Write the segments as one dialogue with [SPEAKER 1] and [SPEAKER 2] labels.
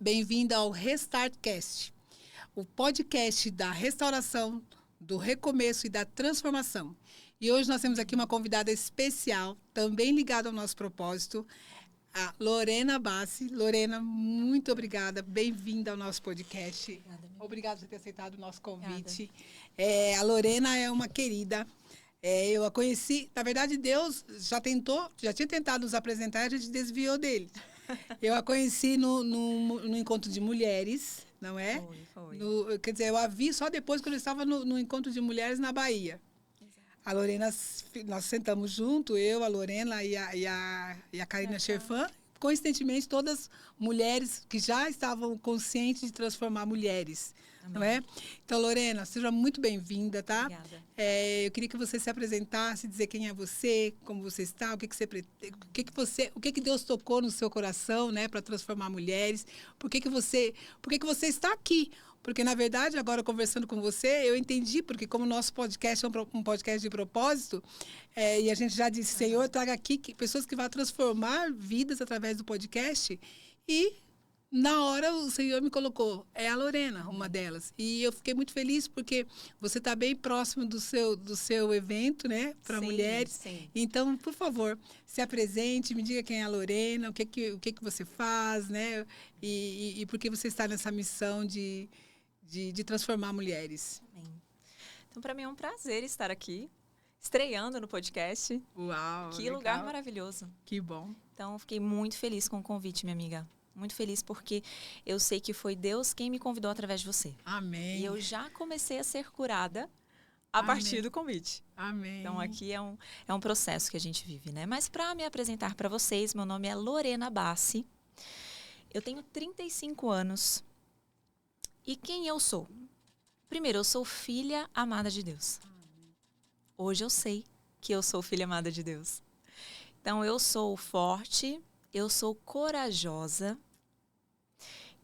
[SPEAKER 1] Bem-vinda ao Restartcast, o podcast da restauração, do recomeço e da transformação. E hoje nós temos aqui uma convidada especial, também ligada ao nosso propósito, a Lorena Bassi. Lorena, muito obrigada, bem-vinda ao nosso podcast. Obrigada por ter aceitado o nosso convite. A Lorena é uma querida. Eu a conheci, na verdade, Deus já tinha tentado nos apresentar, a gente desviou dele. Eu a conheci no encontro de mulheres, não é?
[SPEAKER 2] Foi.
[SPEAKER 1] Quer dizer, eu a vi só depois, quando eu estava no encontro de mulheres na Bahia.
[SPEAKER 2] Exato.
[SPEAKER 1] A Lorena, nós sentamos junto, eu, a Lorena e a Karina Cherfan, coincidentemente, todas mulheres que já estavam conscientes de transformar mulheres.
[SPEAKER 2] Amém.
[SPEAKER 1] Não é? Então, Lorena, seja muito bem-vinda, tá?
[SPEAKER 2] Obrigada.
[SPEAKER 1] Eu queria que você se apresentasse, dizer quem é você, como você está, o que Deus tocou no seu coração, né, para transformar mulheres, por que você está aqui? Porque, na verdade, agora conversando com você, eu entendi, porque como o nosso podcast é um podcast de propósito, e a gente já disse, Senhor, traga aqui pessoas que vão transformar vidas através do podcast, e na hora o Senhor me colocou, é a Lorena, uma delas. E eu fiquei muito feliz porque você está bem próximo do seu evento, né, para mulheres.
[SPEAKER 2] Sim.
[SPEAKER 1] Então, por favor, se apresente, me diga quem é a Lorena, o que você faz, né, e por que você está nessa missão de transformar mulheres.
[SPEAKER 2] Amém. Então, para mim é um prazer estar aqui, estreando no podcast.
[SPEAKER 1] Uau,
[SPEAKER 2] que
[SPEAKER 1] legal.
[SPEAKER 2] lugar maravilhoso.
[SPEAKER 1] Que bom.
[SPEAKER 2] Então, fiquei muito feliz com o convite, minha amiga. Muito feliz porque eu sei que foi Deus quem me convidou através de você.
[SPEAKER 1] Amém.
[SPEAKER 2] E eu já comecei a ser curada a partir do convite.
[SPEAKER 1] Amém.
[SPEAKER 2] Então, aqui é um processo que a gente vive, né? Mas para me apresentar para vocês, meu nome é Lorena Bassi. Eu tenho 35 anos. E quem eu sou? Primeiro, eu sou filha amada de Deus. Hoje eu sei que eu sou filha amada de Deus. Então, eu sou forte, eu sou corajosa.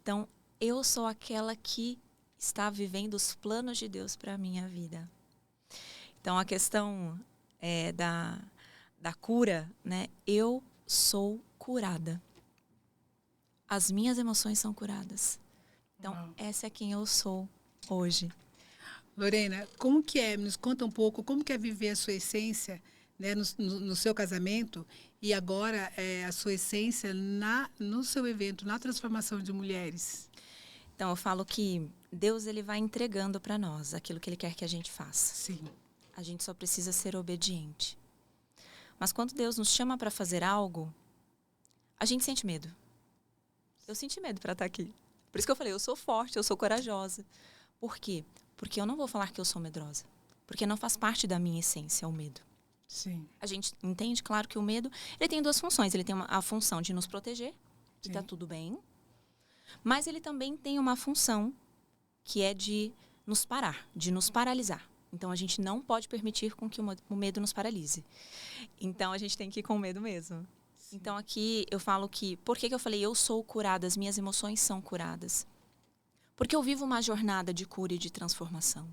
[SPEAKER 2] Então, eu sou aquela que está vivendo os planos de Deus para a minha vida. Então, a questão da cura, né? Eu sou curada. As minhas emoções são curadas. Então, essa é quem eu sou hoje.
[SPEAKER 1] Lorena, como que é? Nos conta um pouco como que é viver a sua essência, né, no seu casamento e agora a sua essência no seu evento, na transformação de mulheres.
[SPEAKER 2] Então, eu falo que Deus ele vai entregando para nós aquilo que Ele quer que a gente faça.
[SPEAKER 1] Sim.
[SPEAKER 2] A gente só precisa ser obediente. Mas quando Deus nos chama para fazer algo, a gente sente medo. Eu senti medo para estar aqui. Por isso que eu falei, eu sou forte, eu sou corajosa. Por quê? Porque eu não vou falar que eu sou medrosa. Porque não faz parte da minha essência o medo.
[SPEAKER 1] Sim.
[SPEAKER 2] A gente entende, claro, que o medo ele tem duas funções. Ele tem a função de nos proteger, que está tudo bem. Mas ele também tem uma função que é de nos parar, de nos paralisar. Então, a gente não pode permitir com que o medo nos paralise. Então, a gente tem que ir com medo mesmo. Sim. Então, aqui eu falo que... Por que eu falei eu sou curada, as minhas emoções são curadas? Porque eu vivo uma jornada de cura e de transformação.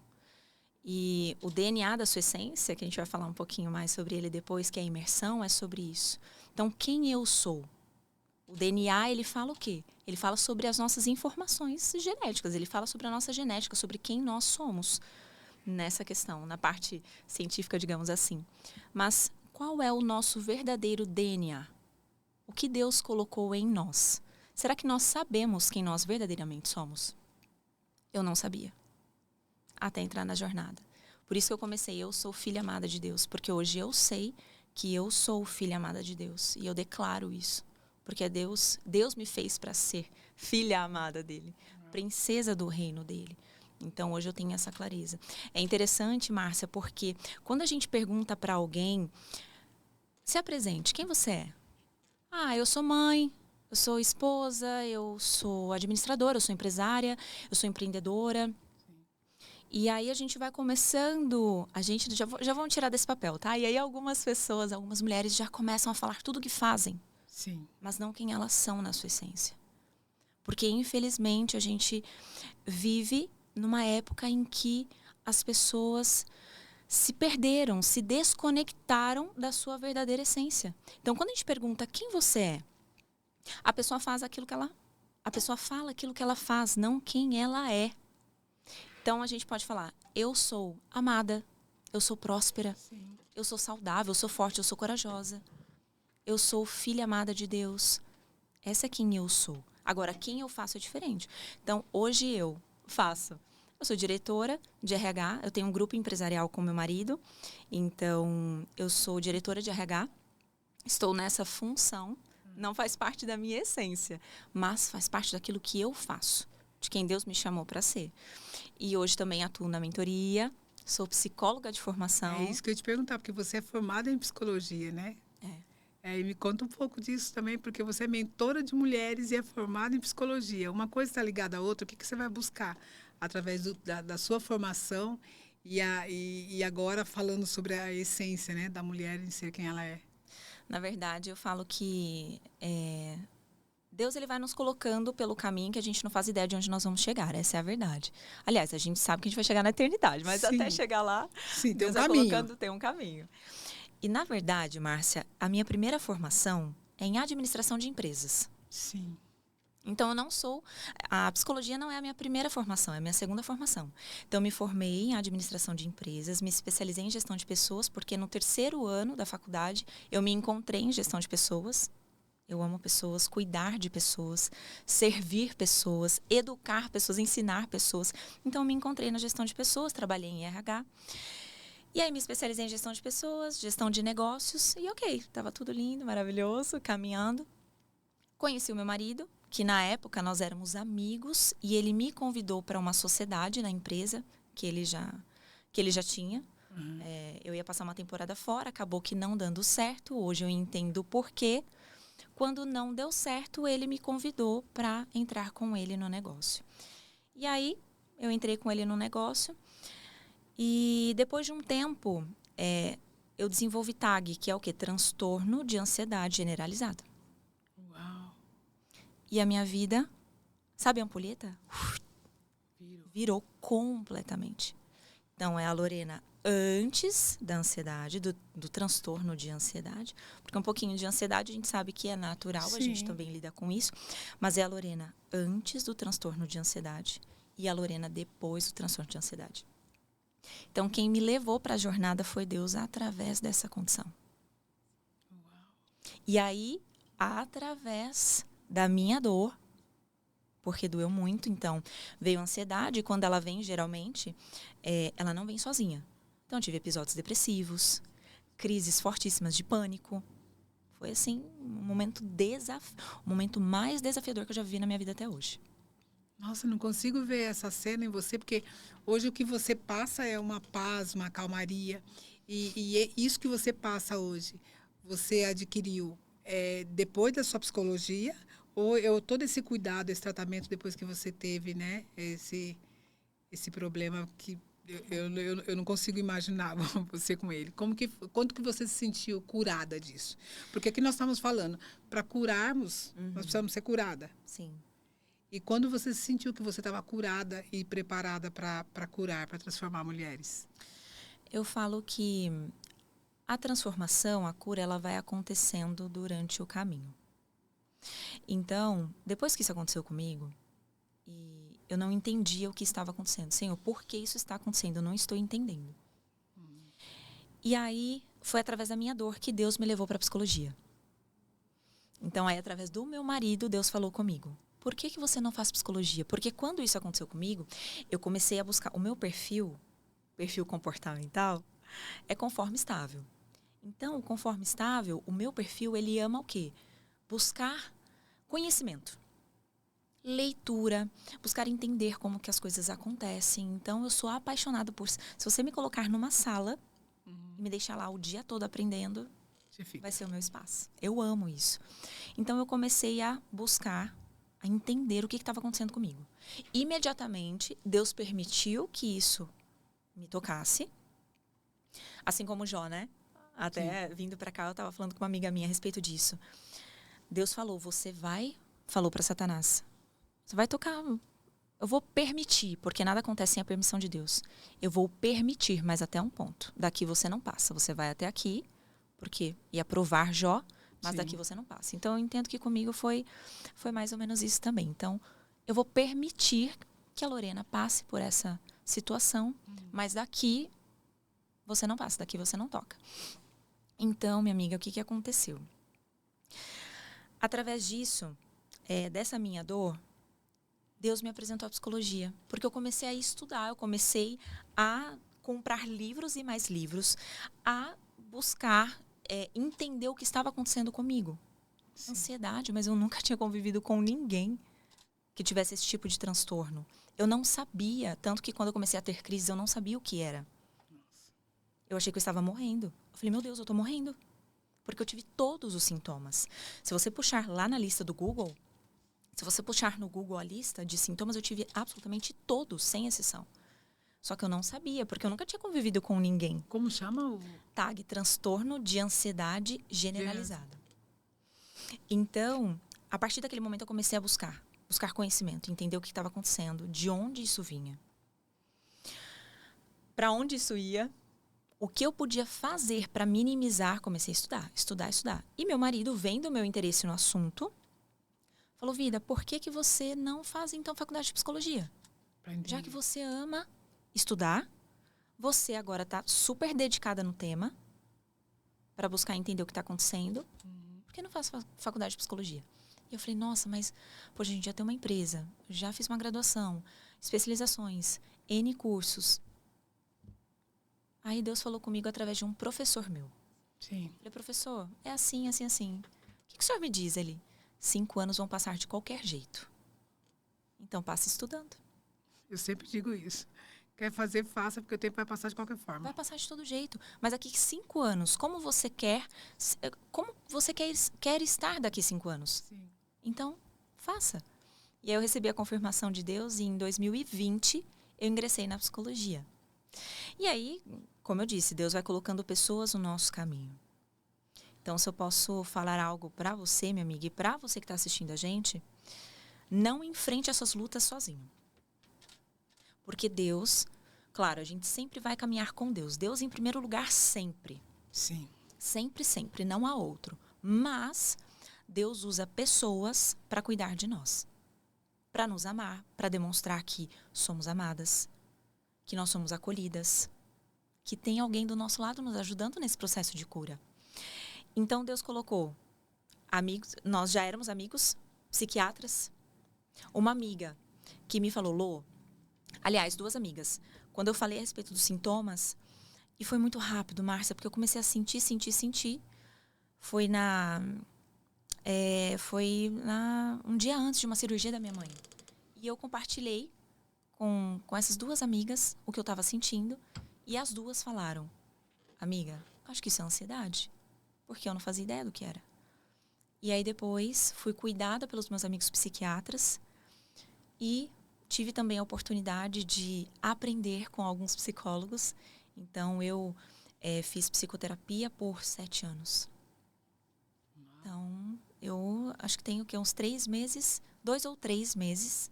[SPEAKER 2] E o DNA da sua essência, que a gente vai falar um pouquinho mais sobre ele depois, que é a imersão, é sobre isso. Então, quem eu sou? O DNA, ele fala o quê? Ele fala sobre as nossas informações genéticas. Ele fala sobre a nossa genética, sobre quem nós somos nessa questão, na parte científica, digamos assim. Mas qual é o nosso verdadeiro DNA? O que Deus colocou em nós? Será que nós sabemos quem nós verdadeiramente somos? Eu não sabia. Até entrar na jornada. Por isso que eu comecei, eu sou filha amada de Deus. Porque hoje eu sei que eu sou filha amada de Deus. E eu declaro isso. Porque Deus me fez para ser filha amada dele. Princesa do reino dele. Então, hoje eu tenho essa clareza. É interessante, Márcia, porque quando a gente pergunta para alguém, se apresente, quem você é? Ah, eu sou mãe, eu sou esposa, eu sou administradora, eu sou empresária, eu sou empreendedora. E aí a gente vai começando, a gente já vão tirar desse papel, tá? E aí algumas pessoas, algumas mulheres já começam a falar tudo o que fazem.
[SPEAKER 1] Sim.
[SPEAKER 2] Mas não quem elas são na sua essência. Porque, infelizmente, a gente vive numa época em que as pessoas se perderam, se desconectaram da sua verdadeira essência. Então, quando a gente pergunta quem você é, a pessoa faz aquilo que ela A pessoa fala aquilo que ela faz, não quem ela é. Então, a gente pode falar, eu sou amada, eu sou próspera,
[SPEAKER 1] Sim.
[SPEAKER 2] eu sou saudável, eu sou forte, eu sou corajosa. Eu sou filha amada de Deus. Essa é quem eu sou. Agora, quem eu faço é diferente. Então, hoje eu sou diretora de RH, eu tenho um grupo empresarial com meu marido, então eu sou diretora de RH, estou nessa função, não faz parte da minha essência, mas faz parte daquilo que eu faço, de quem Deus me chamou para ser. E hoje também atuo na mentoria, sou psicóloga de formação.
[SPEAKER 1] É isso que eu ia te perguntar, porque você é formada em psicologia, né? E me conta um pouco disso também, porque você é mentora de mulheres e é formada em psicologia. Uma coisa está ligada à outra, o que você vai buscar através da sua formação e agora falando sobre a essência, né, da mulher em ser quem ela é?
[SPEAKER 2] Na verdade, eu falo que Deus ele vai nos colocando pelo caminho que a gente não faz ideia de onde nós vamos chegar. Essa é a verdade. Aliás, a gente sabe que a gente vai chegar na eternidade, mas
[SPEAKER 1] Sim.
[SPEAKER 2] até chegar lá,
[SPEAKER 1] Sim,
[SPEAKER 2] Deus
[SPEAKER 1] tem um
[SPEAKER 2] vai
[SPEAKER 1] caminho.
[SPEAKER 2] colocando, tem um caminho. E, na verdade, Márcia, a minha primeira formação é em administração de empresas.
[SPEAKER 1] Sim.
[SPEAKER 2] Então, eu não sou... A psicologia não é a minha primeira formação, é a minha segunda formação. Então, eu me formei em administração de empresas, me especializei em gestão de pessoas, porque no terceiro ano da faculdade, eu me encontrei em gestão de pessoas. Eu amo pessoas, cuidar de pessoas, servir pessoas, educar pessoas, ensinar pessoas. Então, eu me encontrei na gestão de pessoas, trabalhei em RH. E aí me especializei em gestão de pessoas, gestão de negócios. E ok, estava tudo lindo, maravilhoso, caminhando. Conheci o meu marido, que na época nós éramos amigos. E ele me convidou para uma sociedade na empresa que ele já tinha.
[SPEAKER 1] Uhum.
[SPEAKER 2] Eu ia passar uma temporada fora, acabou que não dando certo. Hoje eu entendo o porquê. Quando não deu certo, ele me convidou para entrar com ele no negócio. E aí, eu entrei com ele no negócio. E depois de um tempo, eu desenvolvi TAG, que é o quê? Transtorno de ansiedade generalizada.
[SPEAKER 1] Uau.
[SPEAKER 2] E a minha vida, sabe a ampulheta? Virou completamente. Então, é a Lorena antes da ansiedade, do transtorno de ansiedade. Porque um pouquinho de ansiedade a gente sabe que é natural,
[SPEAKER 1] Sim.
[SPEAKER 2] A gente também lida com isso. Mas é a Lorena antes do transtorno de ansiedade e a Lorena depois do transtorno de ansiedade. Então, quem me levou para a jornada foi Deus através dessa condição.
[SPEAKER 1] Uau.
[SPEAKER 2] E aí, através da minha dor, porque doeu muito, então, veio a ansiedade. E quando ela vem, geralmente, ela não vem sozinha. Então, eu tive episódios depressivos, crises fortíssimas de pânico. Foi, assim, um momento mais desafiador que eu já vivi na minha vida até hoje.
[SPEAKER 1] Nossa, não consigo ver essa cena em você, porque hoje o que você passa é uma paz, uma calmaria. E é isso que você passa hoje, você adquiriu depois da sua psicologia, ou todo esse cuidado, esse tratamento depois que você teve, né? Esse problema que eu não consigo imaginar você com ele. Quando que você se sentiu curada disso? Porque aqui nós estamos falando, para curarmos, nós precisamos ser curada.
[SPEAKER 2] Sim.
[SPEAKER 1] E quando você sentiu que você estava curada e preparada para curar, para transformar mulheres?
[SPEAKER 2] Eu falo que a transformação, a cura, ela vai acontecendo durante o caminho. Então, depois que isso aconteceu comigo, e eu não entendia o que estava acontecendo. Senhor, por que isso está acontecendo? Eu não estou entendendo. E aí, foi através da minha dor que Deus me levou para a psicologia. Então, aí, através do meu marido, Deus falou comigo. Por que você não faz psicologia? Porque quando isso aconteceu comigo, eu comecei a buscar o meu perfil comportamental, é conforme estável. Então, o conforme estável, o meu perfil, ele ama o quê? Buscar conhecimento. Leitura, buscar entender como que as coisas acontecem. Então, eu sou apaixonada por... Se você me colocar numa sala e me deixar lá o dia todo aprendendo, vai ser o meu espaço. Eu amo isso. Então, eu comecei a buscar, a entender o que estava acontecendo comigo. Imediatamente, Deus permitiu que isso me tocasse. Assim como Jó, né? Até vindo para cá, eu estava falando com uma amiga minha a respeito disso. Deus falou, falou para Satanás, você vai tocar, eu vou permitir, porque nada acontece sem a permissão de Deus. Eu vou permitir, mas até um ponto. Daqui você não passa, você vai até aqui, porque ia provar Jó mas
[SPEAKER 1] Sim.
[SPEAKER 2] daqui você não passa. Então, eu entendo que comigo foi mais ou menos isso também. Então, eu vou permitir que a Lorena passe por essa situação, mas daqui você não passa, daqui você não toca. Então, minha amiga, o que aconteceu? Através disso, dessa minha dor, Deus me apresentou a psicologia. Porque eu comecei a estudar, eu comecei a comprar livros e mais livros, a buscar entender o que estava acontecendo comigo.
[SPEAKER 1] Sim.
[SPEAKER 2] Ansiedade, mas eu nunca tinha convivido com ninguém que tivesse esse tipo de transtorno. Eu não sabia, tanto que quando eu comecei a ter crises, eu não sabia o que era. Eu achei que eu estava morrendo. Eu falei, meu Deus, eu estou morrendo. Porque eu tive todos os sintomas. Se você puxar lá na lista do Google, se você puxar no Google a lista de sintomas, eu tive absolutamente todos, sem exceção. Só que eu não sabia, porque eu nunca tinha convivido com ninguém.
[SPEAKER 1] Como chama o...
[SPEAKER 2] TAG, transtorno de ansiedade generalizada. Então, a partir daquele momento eu comecei a buscar conhecimento, entender o que estava acontecendo, de onde isso vinha. Para onde isso ia, o que eu podia fazer para minimizar, comecei a estudar. E meu marido, vendo o meu interesse no assunto, falou, Vida, por que você não faz, então, faculdade de psicologia? Já que você ama estudar, você agora está super dedicada no tema, para buscar entender o que está acontecendo, por que não faz faculdade de psicologia? E eu falei, nossa, mas, poxa, a gente já tem uma empresa, já fiz uma graduação, especializações, N cursos. Aí Deus falou comigo através de um professor meu.
[SPEAKER 1] Sim.
[SPEAKER 2] Eu falei, professor, é assim, assim, assim. O que o senhor me diz? Ele, 5 anos vão passar de qualquer jeito. Então, passe estudando.
[SPEAKER 1] Eu sempre digo isso. Quer fazer, faça, porque o tempo vai passar de qualquer forma.
[SPEAKER 2] Vai passar de todo jeito. Mas daqui 5 anos, como você quer estar daqui 5 anos?
[SPEAKER 1] Sim.
[SPEAKER 2] Então, faça. E aí eu recebi a confirmação de Deus e em 2020 eu ingressei na psicologia. E aí, como eu disse, Deus vai colocando pessoas no nosso caminho. Então, se eu posso falar algo para você, minha amiga, e para você que está assistindo a gente, não enfrente essas lutas sozinho. Porque Deus, claro, a gente sempre vai caminhar com Deus. Deus em primeiro lugar sempre.
[SPEAKER 1] Sim.
[SPEAKER 2] Sempre, sempre, não há outro. Mas Deus usa pessoas para cuidar de nós. Para nos amar, para demonstrar que somos amadas, que nós somos acolhidas, que tem alguém do nosso lado nos ajudando nesse processo de cura. Então, Deus colocou amigos, nós já éramos amigos, psiquiatras. Uma amiga que me falou, Lô, aliás, 2 amigas, quando eu falei a respeito dos sintomas, e foi muito rápido, Márcia, porque eu comecei a sentir. Foi um dia antes de uma cirurgia da minha mãe. E eu compartilhei com essas 2 amigas o que eu estava sentindo. E as 2 falaram, amiga, acho que isso é ansiedade. Porque eu não fazia ideia do que era. E aí depois fui cuidada pelos meus amigos psiquiatras. E tive também a oportunidade de aprender com alguns psicólogos. Então eu fiz psicoterapia por 7 anos. Então, eu acho que tenho uns 3 meses, 2 ou 3 meses,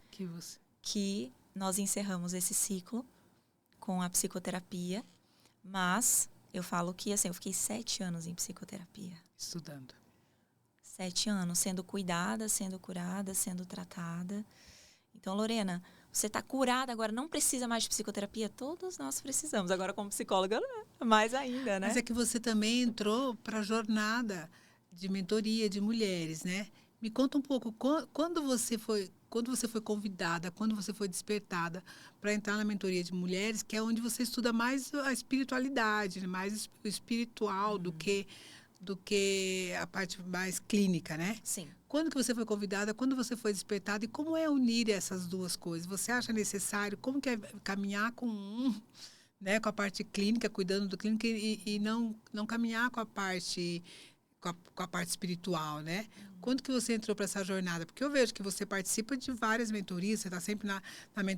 [SPEAKER 2] que nós encerramos esse ciclo com a psicoterapia. Mas eu falo que assim, eu fiquei 7 anos em psicoterapia.
[SPEAKER 1] Estudando.
[SPEAKER 2] 7 anos, sendo cuidada, sendo curada, sendo tratada. Então, Lorena, você está curada agora, não precisa mais de psicoterapia? Todos nós precisamos. Agora, como psicóloga, mais ainda, né?
[SPEAKER 1] Mas é que você também entrou para a jornada de mentoria de mulheres, né? Me conta um pouco, quando você foi convidada, quando você foi despertada para entrar na mentoria de mulheres, que é onde você estuda mais a espiritualidade, né? Mais o espiritual do que a parte mais clínica, né?
[SPEAKER 2] Sim.
[SPEAKER 1] Quando que você foi convidada, quando você foi despertada e como é unir essas 2 coisas? Você acha necessário, como que é caminhar com né, com a parte clínica, cuidando do clínico e não caminhar com a parte espiritual, né? Quando que você entrou para essa jornada? Porque eu vejo que você participa de várias mentorias, você está sempre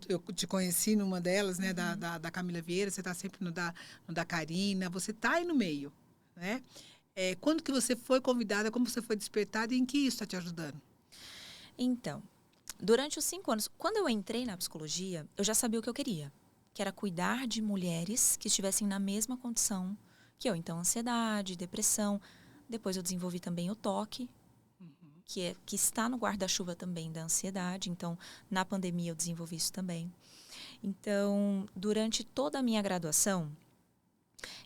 [SPEAKER 1] eu te conheci numa delas, né, da Camila Vieira, você está sempre no da Karina, você está aí no meio, né? Quando que você foi convidada, como você foi despertada e em que isso está te ajudando?
[SPEAKER 2] Então, durante os 5 anos, quando eu entrei na psicologia, eu já sabia o que eu queria, que era cuidar de mulheres que estivessem na mesma condição que eu. Então, ansiedade, depressão, Depois eu desenvolvi também o toque, que está no guarda-chuva também da ansiedade. Então, na pandemia eu desenvolvi isso também. Então, durante toda a minha graduação,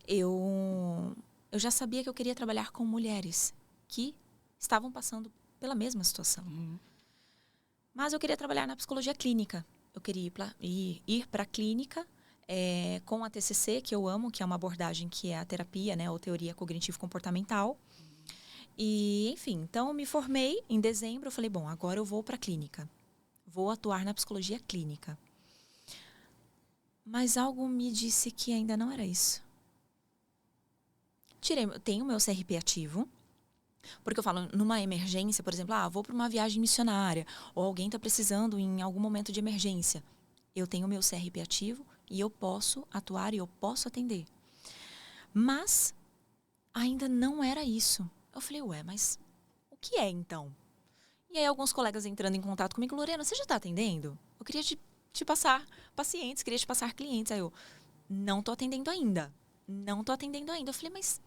[SPEAKER 2] eu já sabia que eu queria trabalhar com mulheres que estavam passando pela mesma situação. Mas eu queria trabalhar na psicologia clínica. Eu queria ir para a clínica com a TCC, que eu amo, que é uma abordagem que é a terapia, né, ou teoria cognitivo-comportamental. E, enfim, então eu me formei em dezembro. Eu falei, bom, agora eu vou para a clínica. Vou atuar na psicologia clínica. Mas algo me disse que ainda não era isso. Tenho meu CRP ativo, porque eu falo, numa emergência, por exemplo, vou para uma viagem missionária, ou alguém está precisando em algum momento de emergência. Eu tenho meu CRP ativo e eu posso atuar e eu posso atender. Mas ainda não era isso. Eu falei, mas o que é então? E aí alguns colegas entrando em contato comigo, Lorena, você já está atendendo? Eu queria te passar pacientes, queria te passar clientes. Aí eu, não estou atendendo ainda. Não estou atendendo ainda. Eu falei, mas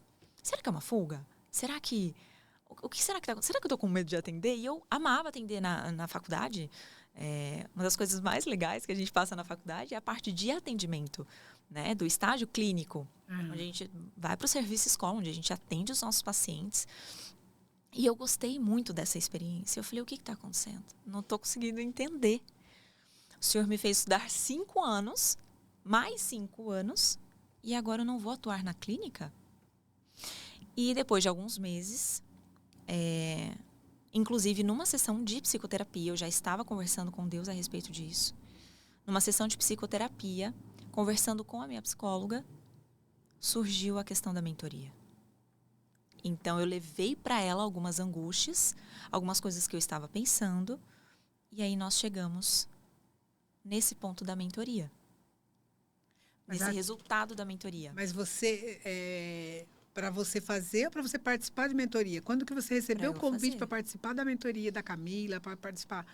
[SPEAKER 2] será que é uma fuga? Será que... O que será que tá? Será que eu tô com medo de atender? E eu amava atender na faculdade. Uma das coisas mais legais que a gente passa na faculdade é a parte de atendimento, né? Do estágio clínico. Onde a gente vai para o serviço escola, onde a gente atende os nossos pacientes. E eu gostei muito dessa experiência. Eu falei, o que está acontecendo? Não estou conseguindo entender. O senhor me fez estudar 5 anos, mais 5 anos, e agora eu não vou atuar na clínica? E depois de alguns meses... inclusive numa sessão de psicoterapia, eu já estava conversando com Deus a respeito disso. Numa sessão de psicoterapia, conversando com a minha psicóloga, surgiu a questão da mentoria. Então eu levei para ela algumas angústias, algumas coisas que eu estava pensando, e aí nós chegamos nesse ponto da mentoria. Nesse resultado da mentoria.
[SPEAKER 1] Mas você... Para você fazer ou para você participar de mentoria? Quando que você recebeu o convite para participar da mentoria da Camila, para participar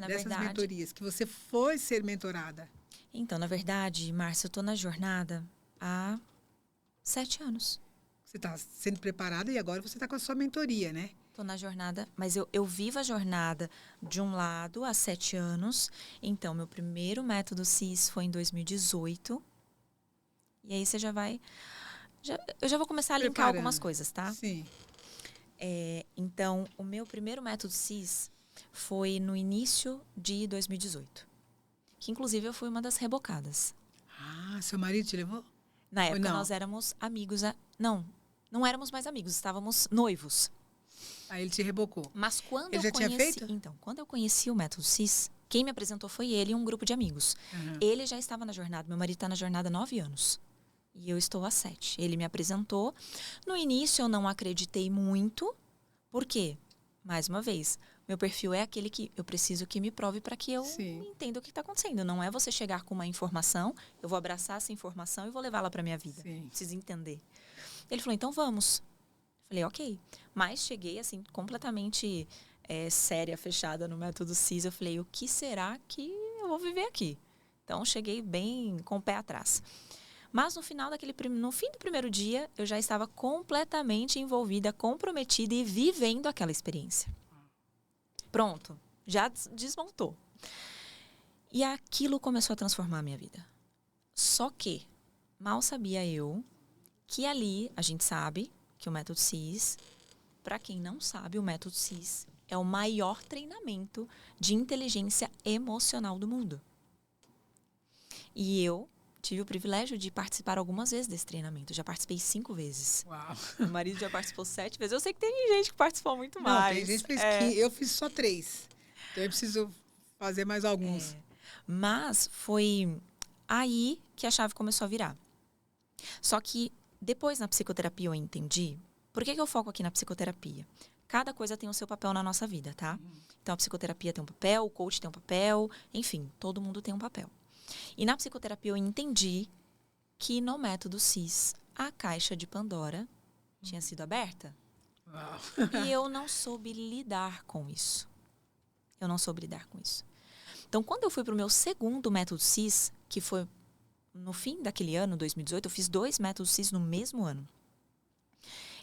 [SPEAKER 1] dessas mentorias? Que você foi ser mentorada?
[SPEAKER 2] Então, na verdade, Márcia, eu estou na jornada há 7 anos.
[SPEAKER 1] Você está sendo preparada e agora você está com a sua mentoria, né?
[SPEAKER 2] Estou na jornada, mas eu vivo a jornada de um lado há 7 anos. Então, meu primeiro método CIS foi em 2018. E aí você já vai... eu já vou começar a linkar algumas coisas, tá?
[SPEAKER 1] Sim.
[SPEAKER 2] Então, o meu primeiro método CIS foi no início de 2018. Que, inclusive, eu fui uma das rebocadas.
[SPEAKER 1] Seu marido te levou?
[SPEAKER 2] Na época, nós éramos amigos. Não éramos mais amigos, estávamos noivos.
[SPEAKER 1] Aí ele te rebocou.
[SPEAKER 2] Mas quando
[SPEAKER 1] ele já tinha feito?
[SPEAKER 2] Então, quando eu conheci o método CIS, quem me apresentou foi ele e um grupo de amigos. Ele já estava na jornada, meu marido está na jornada há 9 anos. E eu estou há 7. Ele me apresentou. No início, eu não acreditei muito. Por quê? Mais uma vez, meu perfil é aquele que eu preciso que me prove para que eu entenda o que está acontecendo. Não é você chegar com uma informação, eu vou abraçar essa informação e vou levá-la para a minha vida. Preciso entender. Ele falou, então vamos. Falei, ok. Mas cheguei, assim, completamente séria, fechada no método CIS. Eu falei, o que será que eu vou viver aqui? Então, cheguei bem com o pé atrás. Mas no fim do primeiro dia, eu já estava completamente envolvida, comprometida e vivendo aquela experiência. Pronto, já desmontou. E aquilo começou a transformar a minha vida. Só que, mal sabia eu, que ali, a gente sabe que o método CIS, para quem não sabe, o método CIS é o maior treinamento de inteligência emocional do mundo. E eu tive o privilégio de participar algumas vezes desse treinamento. Já participei 5 vezes.
[SPEAKER 1] Uau!
[SPEAKER 2] Meu marido já participou 7 vezes. Eu sei que tem gente que participou muito mais.
[SPEAKER 1] Não, tem gente que fez 15. Eu fiz só 3. Então eu preciso fazer mais alguns.
[SPEAKER 2] Mas foi aí que a chave começou a virar. Só que depois na psicoterapia eu entendi. Por que eu foco aqui na psicoterapia? Cada coisa tem o seu papel na nossa vida, tá? Então a psicoterapia tem um papel, o coach tem um papel, enfim, todo mundo tem um papel. E na psicoterapia eu entendi que no método CIS a caixa de Pandora tinha sido aberta.
[SPEAKER 1] Uau.
[SPEAKER 2] E eu não soube lidar com isso. Então, quando eu fui para o meu segundo método CIS, que foi no fim daquele ano, 2018, eu fiz 2 métodos CIS no mesmo ano.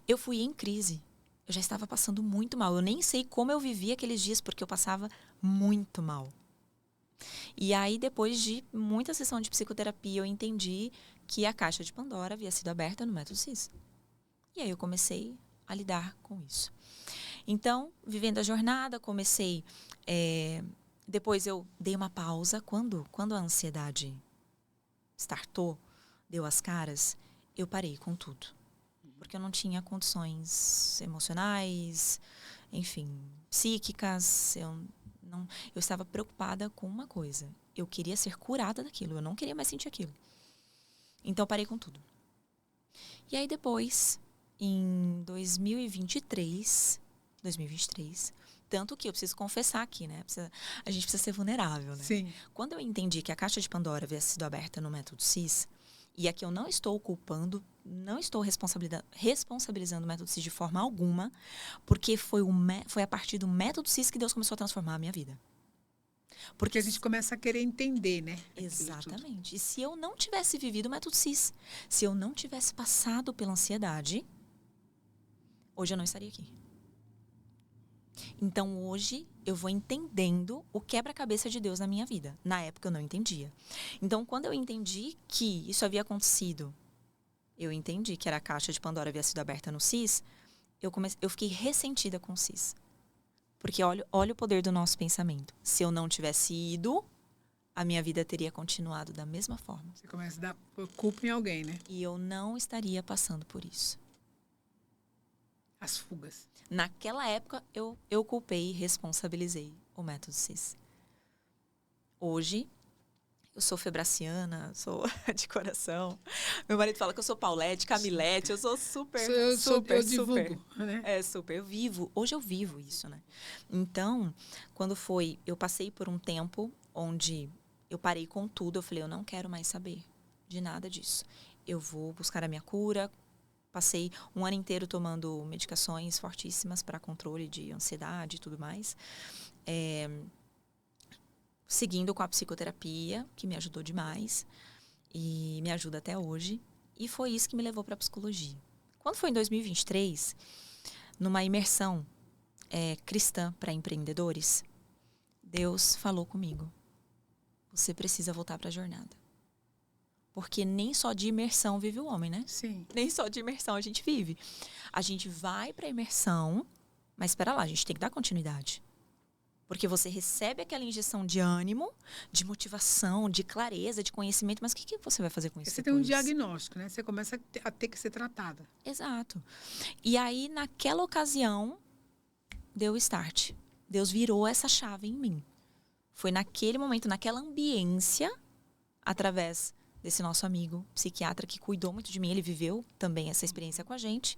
[SPEAKER 2] Eu fui em crise. eu já estava passando muito mal. Eu nem sei como eu vivia aqueles dias, porque eu passava muito mal. E aí, depois de muita sessão de psicoterapia, eu entendi que a caixa de Pandora havia sido aberta no método CIS. E aí eu comecei a lidar com isso. Então, vivendo a jornada, comecei... depois eu dei uma pausa. Quando a ansiedade startou, deu as caras, eu parei com tudo. Porque eu não tinha condições emocionais, enfim, psíquicas. Eu estava preocupada com uma coisa. Eu queria ser curada daquilo. Eu não queria mais sentir aquilo. Então, parei com tudo. E aí, depois, em 2023, tanto que eu preciso confessar aqui, né? A gente precisa ser vulnerável, né?
[SPEAKER 1] Sim.
[SPEAKER 2] Quando eu entendi que a caixa de Pandora havia sido aberta no método CIS, e aqui eu não estou culpando, não estou responsabilizando o método CIS de forma alguma, porque foi a partir do método CIS que Deus começou a transformar a minha vida.
[SPEAKER 1] Porque a gente começa a querer entender, né?
[SPEAKER 2] Exatamente. E se eu não tivesse vivido o método CIS, se eu não tivesse passado pela ansiedade, hoje eu não estaria aqui. Então, hoje, eu vou entendendo o quebra-cabeça de Deus na minha vida. Na época, eu não entendia. Então, quando eu entendi que isso havia acontecido, eu entendi que a caixa de Pandora havia sido aberta no CIS, eu fiquei ressentida com o CIS. Porque olha o poder do nosso pensamento. Se eu não tivesse ido, a minha vida teria continuado da mesma forma.
[SPEAKER 1] Você começa a dar culpa em alguém, né?
[SPEAKER 2] E eu não estaria passando por isso.
[SPEAKER 1] As fugas.
[SPEAKER 2] Naquela época, eu culpei e responsabilizei o método CIS. Hoje, eu sou febraciana, sou de coração. Meu marido fala que eu sou Paulette, Camilete, eu sou super,
[SPEAKER 1] eu divulgo, né?
[SPEAKER 2] Super. Hoje eu vivo isso, né? Então, eu passei por um tempo onde eu parei com tudo, eu falei, eu não quero mais saber de nada disso. Eu vou buscar a minha cura. Passei um ano inteiro tomando medicações fortíssimas para controle de ansiedade e tudo mais. Seguindo com a psicoterapia, que me ajudou demais. E me ajuda até hoje. E foi isso que me levou para a psicologia. Quando foi em 2023, numa imersão cristã para empreendedores, Deus falou comigo. Você precisa voltar para a jornada. Porque nem só de imersão vive o homem, né?
[SPEAKER 1] Sim.
[SPEAKER 2] Nem só de imersão a gente vive. A gente vai para a imersão, mas espera lá, a gente tem que dar continuidade. Porque você recebe aquela injeção de ânimo, de motivação, de clareza, de conhecimento, mas o que você vai fazer com isso
[SPEAKER 1] Você
[SPEAKER 2] depois?
[SPEAKER 1] tem um diagnóstico, né? Você começa a ter que ser tratada.
[SPEAKER 2] Exato. E aí, naquela ocasião, deu o start. Deus virou essa chave em mim. Foi naquele momento, naquela ambiência, através desse nosso amigo psiquiatra que cuidou muito de mim, ele viveu também essa experiência com a gente.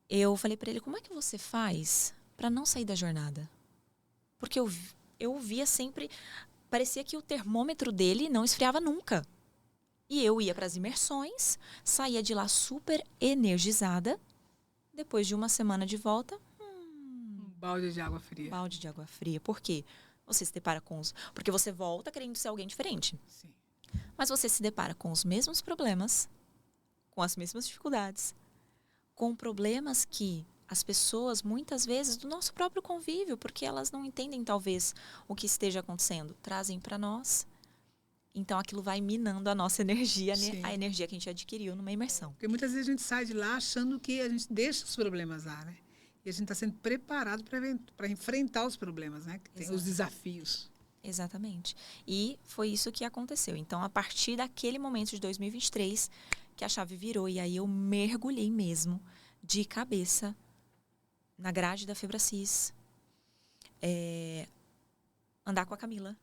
[SPEAKER 2] Eu falei para ele, como é que você faz para não sair da jornada? Porque eu via sempre, parecia que o termômetro dele não esfriava nunca. E eu ia para as imersões, saía de lá super energizada. Depois de uma semana de volta,
[SPEAKER 1] Um balde de água fria.
[SPEAKER 2] balde de água fria. Por quê? Você se depara com porque você volta querendo ser alguém diferente.
[SPEAKER 1] Sim.
[SPEAKER 2] Mas você se depara com os mesmos problemas, com as mesmas dificuldades, com problemas que as pessoas, muitas vezes, do nosso próprio convívio, porque elas não entendem, talvez, o que esteja acontecendo, trazem para nós. Então, aquilo vai minando a nossa energia,
[SPEAKER 1] Sim.
[SPEAKER 2] a energia que a gente adquiriu numa imersão.
[SPEAKER 1] Porque muitas vezes a gente sai de lá achando que a gente deixa os problemas lá, né? E a gente está sendo preparado para enfrentar os problemas, né? Que tem os desafios.
[SPEAKER 2] Exatamente. E foi isso que aconteceu. Então, a partir daquele momento de 2023, que a chave virou. E aí eu mergulhei mesmo, de cabeça, na grade da Febracis. Andar com a Camila.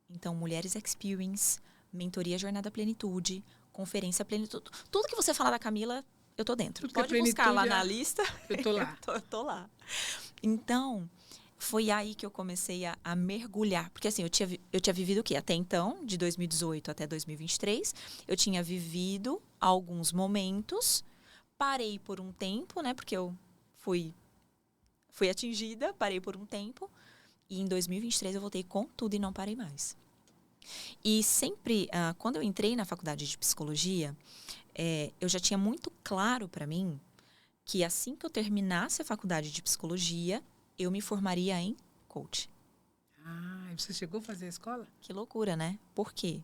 [SPEAKER 2] Então, Mulheres Experience, Mentoria Jornada Plenitude, Conferência Plenitude. Tudo que você falar da Camila, eu tô dentro.
[SPEAKER 1] Tudo que
[SPEAKER 2] Pode buscar lá na lista.
[SPEAKER 1] Eu tô lá.
[SPEAKER 2] eu tô lá. Então, foi aí que eu comecei a mergulhar. Porque assim, eu tinha vivido o quê? Até então, de 2018 até 2023, eu tinha vivido alguns momentos, parei por um tempo, né? Porque eu fui atingida, parei por um tempo. E em 2023 eu voltei com tudo e não parei mais. E sempre, quando eu entrei na faculdade de psicologia, eu já tinha muito claro para mim que assim que eu terminasse a faculdade de psicologia, eu me formaria em coach.
[SPEAKER 1] Ah, e você chegou a fazer a escola?
[SPEAKER 2] Que loucura, né? Por quê?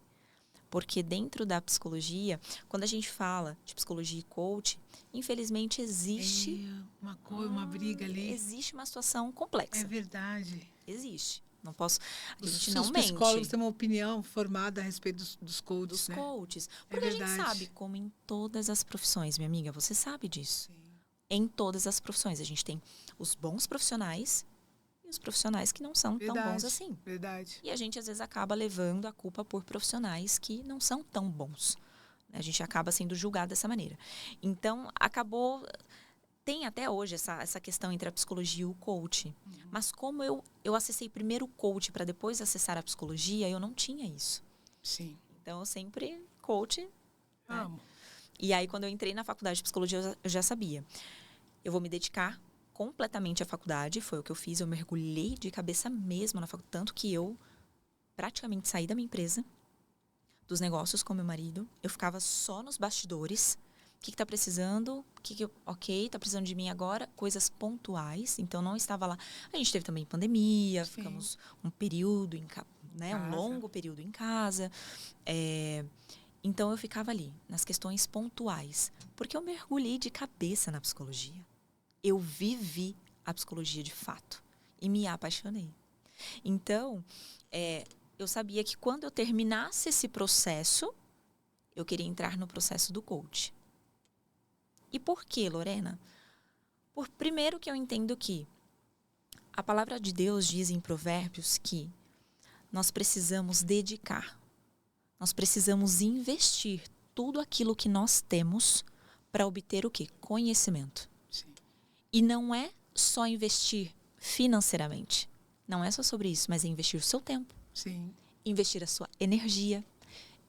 [SPEAKER 2] Porque dentro da psicologia, quando a gente fala de psicologia e coach, infelizmente existe
[SPEAKER 1] Uma briga ali.
[SPEAKER 2] existe uma situação
[SPEAKER 1] É
[SPEAKER 2] complexa.
[SPEAKER 1] verdade.
[SPEAKER 2] Existe. Não posso. A gente
[SPEAKER 1] Os
[SPEAKER 2] não mente.
[SPEAKER 1] psicólogos têm uma opinião formada a respeito dos coaches,
[SPEAKER 2] Dos
[SPEAKER 1] né?
[SPEAKER 2] coaches.
[SPEAKER 1] É
[SPEAKER 2] Porque a gente
[SPEAKER 1] verdade.
[SPEAKER 2] sabe, como em todas as profissões, minha amiga, você sabe disso.
[SPEAKER 1] Sim.
[SPEAKER 2] Em todas as profissões. A gente tem os bons profissionais e os profissionais que não são tão bons assim.
[SPEAKER 1] Verdade.
[SPEAKER 2] E a gente, às vezes, acaba levando a culpa por profissionais que não são tão bons. A gente acaba sendo julgado dessa maneira. Então, acabou... Tem até hoje essa questão entre a psicologia e o coach. Mas como eu acessei primeiro o coach para depois acessar a psicologia, eu não tinha isso.
[SPEAKER 1] Sim.
[SPEAKER 2] Então, eu sempre coach. Né?
[SPEAKER 1] Amo.
[SPEAKER 2] E aí, quando eu entrei na faculdade de psicologia, eu já sabia. Eu vou me dedicar completamente à faculdade. Foi o que eu fiz. Eu mergulhei de cabeça mesmo na faculdade. Tanto que eu praticamente saí da minha empresa, dos negócios com meu marido. Eu ficava só nos bastidores. O que tá precisando? Ok, tá precisando de mim agora. Coisas pontuais. Então, não estava lá. A gente teve também pandemia. Sim. Ficamos um período, um longo período em casa. Então, eu ficava ali, nas questões pontuais. Porque eu mergulhei de cabeça na psicologia. Eu vivi a psicologia de fato. E me apaixonei. Então, eu sabia que quando eu terminasse esse processo, eu queria entrar no processo do coach. E por quê, Lorena? Primeiro que eu entendo que a palavra de Deus diz em Provérbios que nós precisamos dedicar, nós precisamos investir tudo aquilo que nós temos para obter o quê? Conhecimento.
[SPEAKER 1] Sim.
[SPEAKER 2] E não é só investir financeiramente. Não é só sobre isso, mas é investir o seu tempo.
[SPEAKER 1] Sim.
[SPEAKER 2] Investir a sua energia.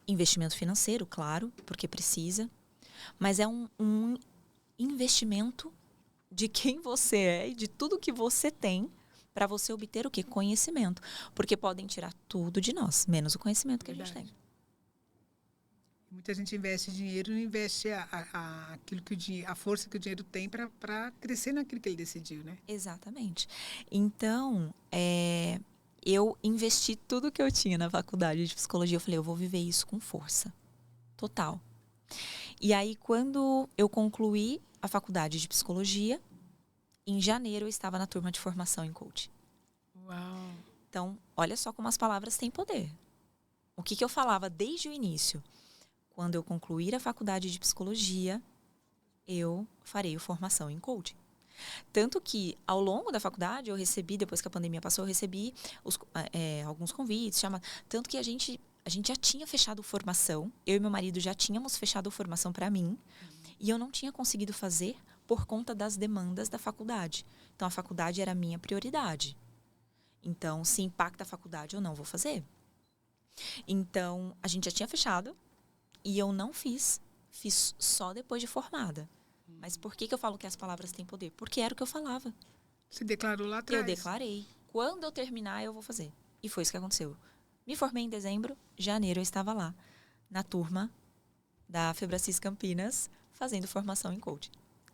[SPEAKER 2] Investimento financeiro, claro, porque precisa. Mas é um investimento de quem você é e de tudo que você tem para você obter o quê? Conhecimento. Porque podem tirar tudo de nós, menos o conhecimento que
[SPEAKER 1] Verdade.
[SPEAKER 2] a gente tem.
[SPEAKER 1] Muita gente investe dinheiro e não investe aquilo a força que o dinheiro tem para crescer naquilo que ele decidiu, né?
[SPEAKER 2] Exatamente. Então, eu investi tudo que eu tinha na faculdade de psicologia. Eu falei, eu vou viver isso com força. Total. E aí, quando eu concluí a faculdade de psicologia, em janeiro eu estava na turma de formação em coaching.
[SPEAKER 1] Uau!
[SPEAKER 2] Então, olha só como as palavras têm poder. O que eu falava desde o início? Quando eu concluir a faculdade de psicologia, eu farei a formação em coaching. Tanto que, ao longo da faculdade, eu recebi, depois que a pandemia passou, eu recebi alguns convites. Tanto que a gente já tinha fechado formação. Eu e meu marido já tínhamos fechado formação para mim. E eu não tinha conseguido fazer por conta das demandas da faculdade. Então, a faculdade era a minha prioridade. Então, se impacta a faculdade, eu não vou fazer. Então, a gente já tinha fechado e eu não fiz. Fiz só depois de formada. Mas por que eu falo que as palavras têm poder? Porque era o que eu falava.
[SPEAKER 1] Você declarou lá atrás?
[SPEAKER 2] Eu declarei. Quando eu terminar, eu vou fazer. E foi isso que aconteceu. Me formei em dezembro, janeiro eu estava lá, na turma da Febracis Campinas, fazendo formação em coaching.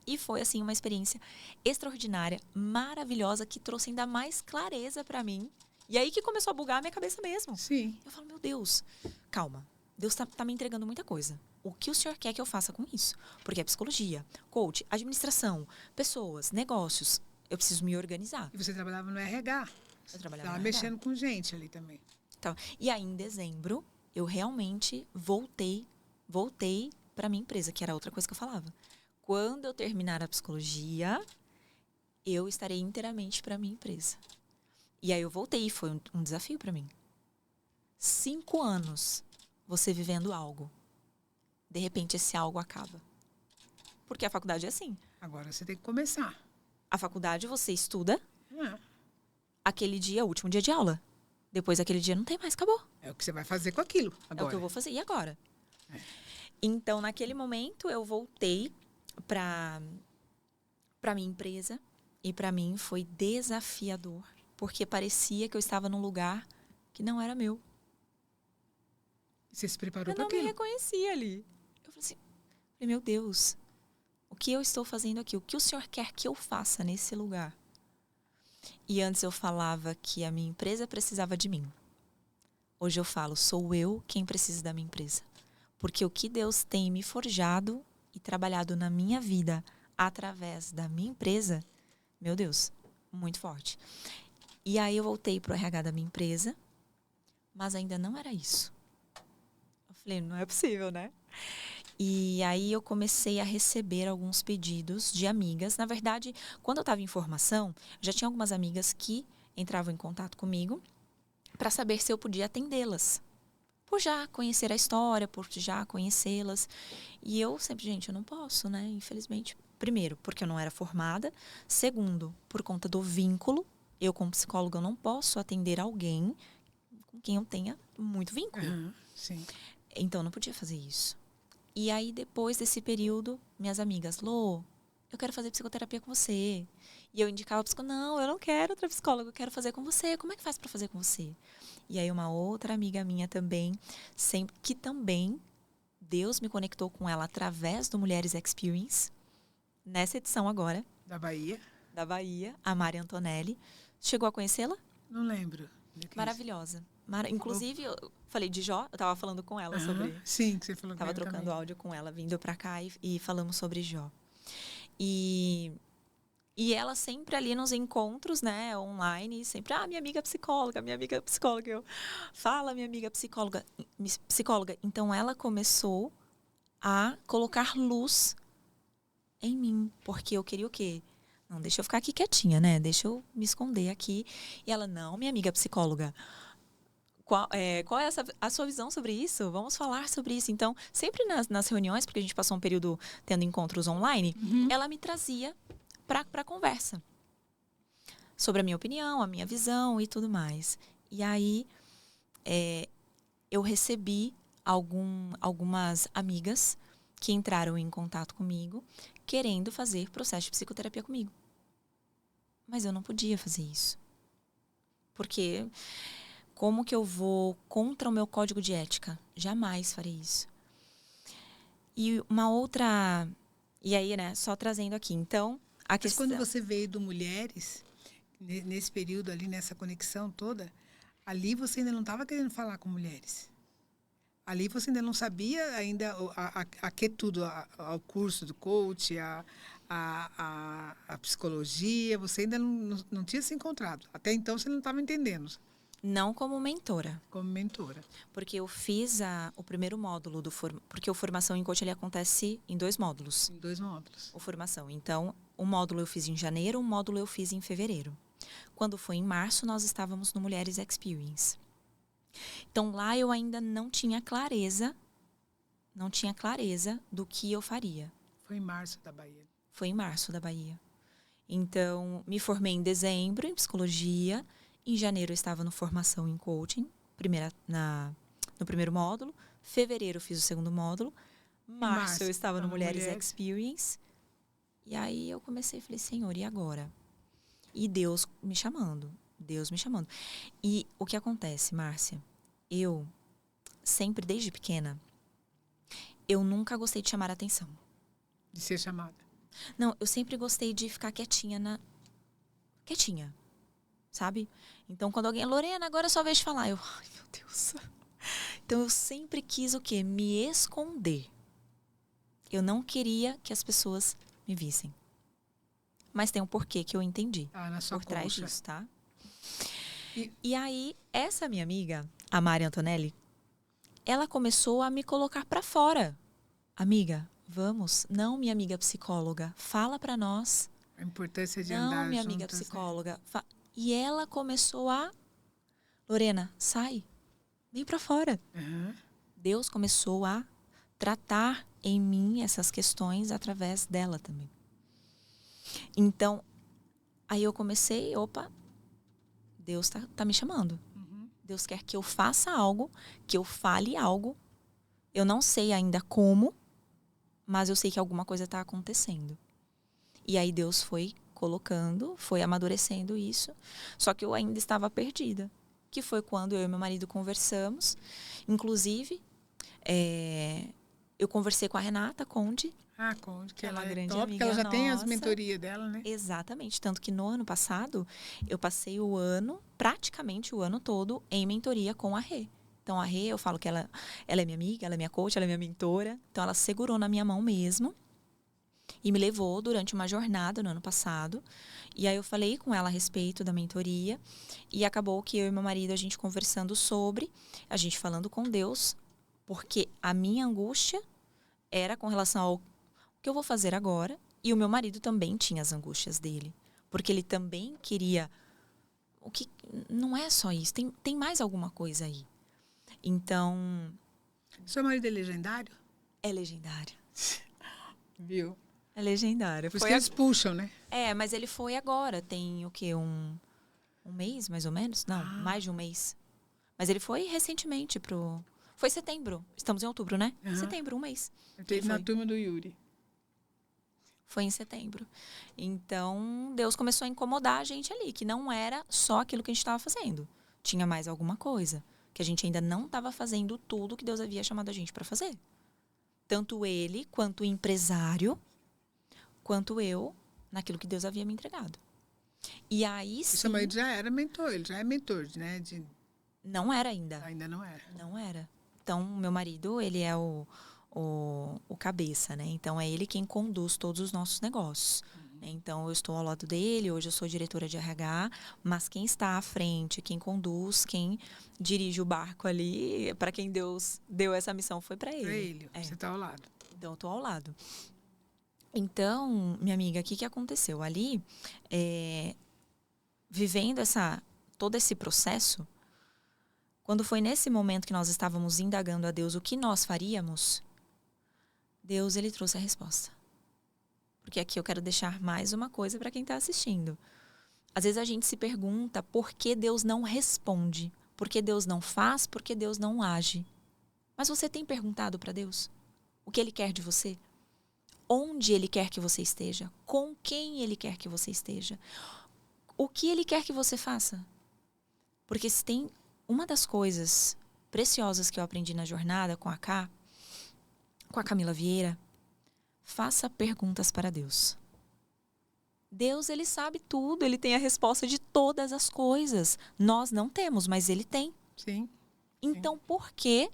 [SPEAKER 2] E foi, assim, uma experiência extraordinária, maravilhosa, que trouxe ainda mais clareza para mim. E aí que começou a bugar a minha cabeça mesmo.
[SPEAKER 1] Sim.
[SPEAKER 2] Eu falo, meu Deus, calma. Deus tá me entregando muita coisa. O que o senhor quer que eu faça com isso? Porque é psicologia, coach, administração, pessoas, negócios. Eu preciso me organizar.
[SPEAKER 1] E você trabalhava no RH?
[SPEAKER 2] Eu trabalhava
[SPEAKER 1] Estava
[SPEAKER 2] no RH.
[SPEAKER 1] mexendo com gente ali também.
[SPEAKER 2] Então, e aí, em dezembro, eu realmente voltei para minha empresa, que era outra coisa que eu falava. Quando eu terminar a psicologia, eu estarei inteiramente para minha empresa. E aí eu voltei, foi um desafio para mim. 5 anos você vivendo algo. De repente, esse algo acaba. Porque a faculdade é assim.
[SPEAKER 1] Agora você tem que começar.
[SPEAKER 2] A faculdade você estuda,
[SPEAKER 1] É.
[SPEAKER 2] aquele dia é o último dia de aula. Depois daquele dia não tem mais, acabou.
[SPEAKER 1] É o que você vai fazer com aquilo agora.
[SPEAKER 2] É o que eu vou fazer. E agora?
[SPEAKER 1] É.
[SPEAKER 2] Então, naquele momento, eu voltei para minha empresa. E para mim foi desafiador. Porque parecia que eu estava num lugar que não era meu.
[SPEAKER 1] Você se preparou
[SPEAKER 2] Eu
[SPEAKER 1] para
[SPEAKER 2] não me
[SPEAKER 1] aquilo?
[SPEAKER 2] reconhecia ali. Eu falei assim, meu Deus, O que eu estou fazendo aqui? O que o senhor quer que eu faça nesse lugar? E antes eu falava que a minha empresa precisava de mim. Hoje eu falo, sou eu quem precisa da minha empresa. Porque o que Deus tem me forjado e trabalhado na minha vida através da minha empresa, meu Deus, muito forte. E aí eu voltei pro RH da minha empresa, mas ainda não era isso. Eu falei, não é possível, né? E aí eu comecei a receber alguns pedidos de amigas. Na verdade, quando eu estava em formação, já tinha algumas amigas que entravam em contato comigo para saber se eu podia atendê-las. Por já conhecer a história, por já conhecê-las. E eu sempre, gente, eu não posso, né? Infelizmente. Primeiro, porque eu não era formada. Segundo, por conta do vínculo. Eu, como psicóloga, eu não posso atender alguém com quem eu tenha muito vínculo.
[SPEAKER 1] Sim.
[SPEAKER 2] Então, eu não podia fazer isso. E aí, depois desse período, minhas amigas, Lô, eu quero fazer psicoterapia com você. E eu indicava a psicóloga, não, eu não quero outra psicóloga, eu quero fazer com você. Como é que faz para fazer com você? E aí, uma outra amiga minha também, que também Deus me conectou com ela através do Mulheres Experience, nessa edição agora.
[SPEAKER 1] Da Bahia?
[SPEAKER 2] Da Bahia, a Mari Antonelli. Chegou a conhecê-la?
[SPEAKER 1] Não lembro.
[SPEAKER 2] Maravilhosa. Inclusive, eu falei de Jó, eu tava falando com ela sobre...
[SPEAKER 1] Sim, que você falou
[SPEAKER 2] tava trocando
[SPEAKER 1] também.
[SPEAKER 2] áudio com ela, vindo pra cá e falamos sobre Jó. E ela sempre ali nos encontros, né, online, sempre, minha amiga psicóloga. Eu, fala, minha amiga psicóloga. Então, ela começou a colocar luz em mim, porque eu queria o quê? Não, deixa eu ficar aqui quietinha, né? Deixa eu me esconder aqui. E ela, não, minha amiga psicóloga, qual é a sua visão sobre isso? Vamos falar sobre isso. Então, sempre nas reuniões, porque a gente passou um período tendo encontros online, ela me trazia para conversa sobre a minha opinião, a minha visão e tudo mais. E aí, eu recebi algumas amigas que entraram em contato comigo, querendo fazer processo de psicoterapia comigo. Mas eu não podia fazer isso. Porque como que eu vou contra o meu código de ética? Jamais farei isso. E uma outra... E aí, né, só trazendo aqui. Então, a questão...
[SPEAKER 1] Mas quando você veio do Mulheres, nesse período ali, nessa conexão toda, ali você ainda não estava querendo falar com mulheres. Ali você ainda não sabia ainda a que tudo, ao curso do coach, a psicologia, você ainda não tinha se encontrado. Até então você não estava entendendo.
[SPEAKER 2] Não como mentora.
[SPEAKER 1] Como mentora.
[SPEAKER 2] Porque eu fiz o primeiro módulo porque o formação em coach ele acontece em 2 módulos.
[SPEAKER 1] Em 2 módulos.
[SPEAKER 2] O formação. Então, um módulo eu fiz em janeiro, um módulo eu fiz em fevereiro. Quando foi em março, nós estávamos no Mulheres Experience. Então, lá eu ainda não tinha clareza do que eu faria.
[SPEAKER 1] Foi em março da Bahia.
[SPEAKER 2] Foi em março da Bahia. Então, me formei em dezembro em psicologia. Em janeiro eu estava no formação em coaching, no primeiro módulo. Fevereiro eu fiz o segundo módulo. Março eu estava no Mulheres Experience. E aí eu comecei e falei, Senhor, e agora? E Deus me chamando. E o que acontece, Márcia? Eu, sempre desde pequena, eu nunca gostei de chamar a atenção.
[SPEAKER 1] De ser chamada?
[SPEAKER 2] Não, eu sempre gostei de ficar quietinha, sabe? Então, quando alguém... Lorena, agora é sua vez de falar. Eu, ai, meu Deus. Então, eu sempre quis o quê? Me esconder. Eu não queria que as pessoas me vissem. Mas tem um porquê que eu entendi.
[SPEAKER 1] Na sua
[SPEAKER 2] por trás disso, tá? E aí, essa minha amiga, a Mari Antonelli, ela começou a me colocar pra fora. Amiga, vamos. Não, minha amiga psicóloga, fala pra nós.
[SPEAKER 1] A importância de andar juntas.
[SPEAKER 2] Não, minha amiga psicóloga. E ela começou Lorena, sai. Vem pra fora. Deus começou a tratar em mim essas questões através dela também. Então, aí eu comecei, Deus tá me chamando. Deus quer que eu faça algo, que eu fale algo. Eu não sei ainda como, mas eu sei que alguma coisa está acontecendo. E aí Deus foi colocando, foi amadurecendo isso. Só que eu ainda estava perdida. Que foi quando eu e meu marido conversamos. Inclusive, eu conversei com a Renata Conde.
[SPEAKER 1] Conde, que
[SPEAKER 2] É uma
[SPEAKER 1] ela é
[SPEAKER 2] grande
[SPEAKER 1] top, que ela
[SPEAKER 2] amiga
[SPEAKER 1] já tem as
[SPEAKER 2] nossa.
[SPEAKER 1] mentorias dela, né?
[SPEAKER 2] Exatamente. Tanto que no ano passado, eu passei o ano, praticamente o ano todo, em mentoria com a Rê. Então, a Rê, eu falo que ela é minha amiga, ela é minha coach, ela é minha mentora. Então, ela segurou na minha mão mesmo e me levou durante uma jornada no ano passado. E aí, eu falei com ela a respeito da mentoria. E acabou que eu e meu marido, a gente conversando sobre, a gente falando com Deus, porque a minha angústia era com relação ao que eu vou fazer agora. E o meu marido também tinha as angústias dele. Porque ele também queria... O que não é só isso, tem mais alguma coisa aí. Então...
[SPEAKER 1] Seu marido é legendário?
[SPEAKER 2] É legendário.
[SPEAKER 1] Viu?
[SPEAKER 2] É legendário.
[SPEAKER 1] Por isso que eles puxam, né?
[SPEAKER 2] Mas ele foi agora. Tem o quê? Um mês, mais ou menos? Não, mais de um mês. Mas ele foi recentemente pro... Foi setembro. Estamos em outubro, né? Setembro, um mês.
[SPEAKER 1] Eu teve na turma do Yuri.
[SPEAKER 2] Foi em setembro. Então, Deus começou a incomodar a gente ali, que não era só aquilo que a gente estava fazendo. Tinha mais alguma coisa. Que a gente ainda não estava fazendo tudo que Deus havia chamado a gente para fazer. Tanto ele, quanto o empresário, quanto eu, naquilo que Deus havia me entregado. E aí sim...
[SPEAKER 1] Seu marido já era mentor, ele já é mentor, né?
[SPEAKER 2] Não era ainda.
[SPEAKER 1] Ainda não era.
[SPEAKER 2] Não era. Então, meu marido, ele é o cabeça, né? Então, é ele quem conduz todos os nossos negócios. Então, eu estou ao lado dele, hoje eu sou diretora de RH, mas quem está à frente, quem conduz, quem dirige o barco ali, para quem Deus deu essa missão, foi para ele.
[SPEAKER 1] Para ele, você está ao lado.
[SPEAKER 2] Então, eu estou ao lado. Então, minha amiga, o que aconteceu? Ali, vivendo todo esse processo, quando foi nesse momento que nós estávamos indagando a Deus o que nós faríamos, Deus, ele trouxe a resposta. Porque aqui eu quero deixar mais uma coisa para quem está assistindo. Às vezes a gente se pergunta por que Deus não responde, por que Deus não faz, por que Deus não age. Mas você tem perguntado para Deus o que Ele quer de você? Onde Ele quer que você esteja? Com quem Ele quer que você esteja? O que Ele quer que você faça? Porque se tem uma das coisas preciosas que eu aprendi na jornada com a Camila Vieira, faça perguntas para Deus. Deus, ele sabe tudo, ele tem a resposta de todas as coisas. Nós não temos, mas ele tem.
[SPEAKER 1] Sim.
[SPEAKER 2] Então, por que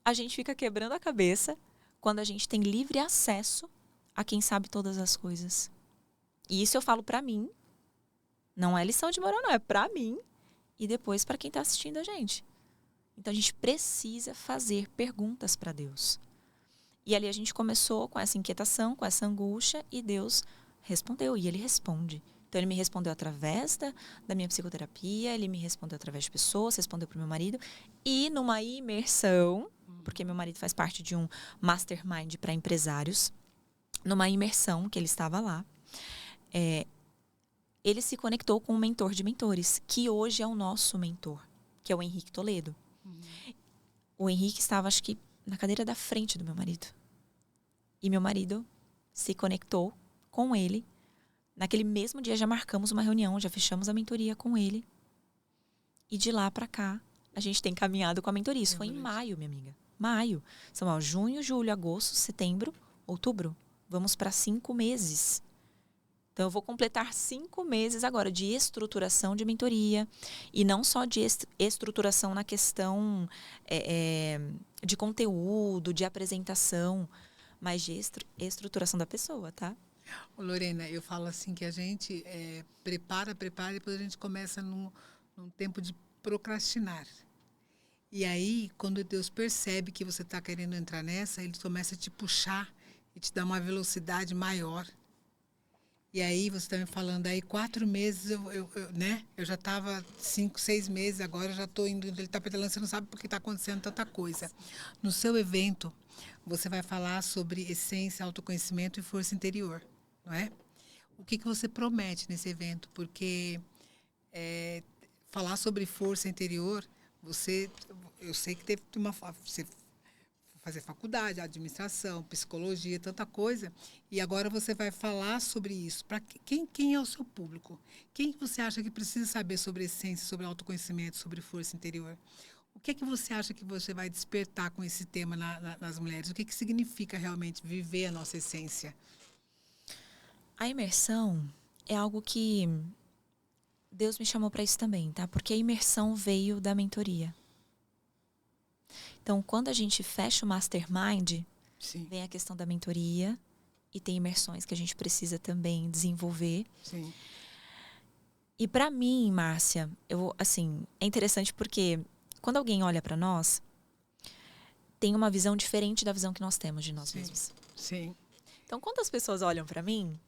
[SPEAKER 2] a gente fica quebrando a cabeça quando a gente tem livre acesso a quem sabe todas as coisas? E isso eu falo para mim. Não é lição de moral, não. É para mim e depois para quem está assistindo a gente. Então, a gente precisa fazer perguntas para Deus. E ali a gente começou com essa inquietação, com essa angústia, e Deus respondeu, e Ele responde. Então, Ele me respondeu através da minha psicoterapia, Ele me respondeu através de pessoas, respondeu para o meu marido, e numa imersão, porque meu marido faz parte de um mastermind para empresários, numa imersão que ele estava lá, ele se conectou com um mentor de mentores, que hoje é o nosso mentor, que é o Henrique Toledo. O Henrique estava, acho que, na cadeira da frente do meu marido. E meu marido se conectou com ele. Naquele mesmo dia já marcamos uma reunião, já fechamos a mentoria com ele. E de lá para cá, a gente tem caminhado com a mentoria. Isso foi em maio, minha amiga. Maio. São junho, julho, agosto, setembro, outubro. Vamos para 5 meses. Então, eu vou completar 5 meses agora de estruturação de mentoria. E não só de estruturação na questão de conteúdo, de apresentação, mas de estruturação da pessoa, tá?
[SPEAKER 1] Ô, Lorena, eu falo assim que a gente prepara, e depois a gente começa num tempo de procrastinar. E aí, quando Deus percebe que você está querendo entrar nessa, Ele começa a te puxar e te dar uma velocidade maior. E aí, você está me falando, aí 4 meses, né? Eu já estava 5, 6 meses, agora eu já estou indo, ele está pedalando, você não sabe por que está acontecendo tanta coisa. No seu evento, você vai falar sobre essência, autoconhecimento e força interior, não é? O que você promete nesse evento? Porque falar sobre força interior, eu sei que teve você fazer faculdade, administração, psicologia, tanta coisa. E agora você vai falar sobre isso. Para quem é o seu público? Quem você acha que precisa saber sobre essência, sobre autoconhecimento, sobre força interior? O que é que você acha que você vai despertar com esse tema nas mulheres? O que significa realmente viver a nossa essência?
[SPEAKER 2] A imersão é algo que Deus me chamou para isso também, tá? Porque a imersão veio da mentoria. Então, quando a gente fecha o mastermind,
[SPEAKER 1] Sim.
[SPEAKER 2] vem a questão da mentoria e tem imersões que a gente precisa também desenvolver.
[SPEAKER 1] Sim.
[SPEAKER 2] E para mim, Márcia, é interessante porque quando alguém olha para nós, tem uma visão diferente da visão que nós temos de nós mesmos.
[SPEAKER 1] Sim.
[SPEAKER 2] Então, quando as pessoas olham para mim,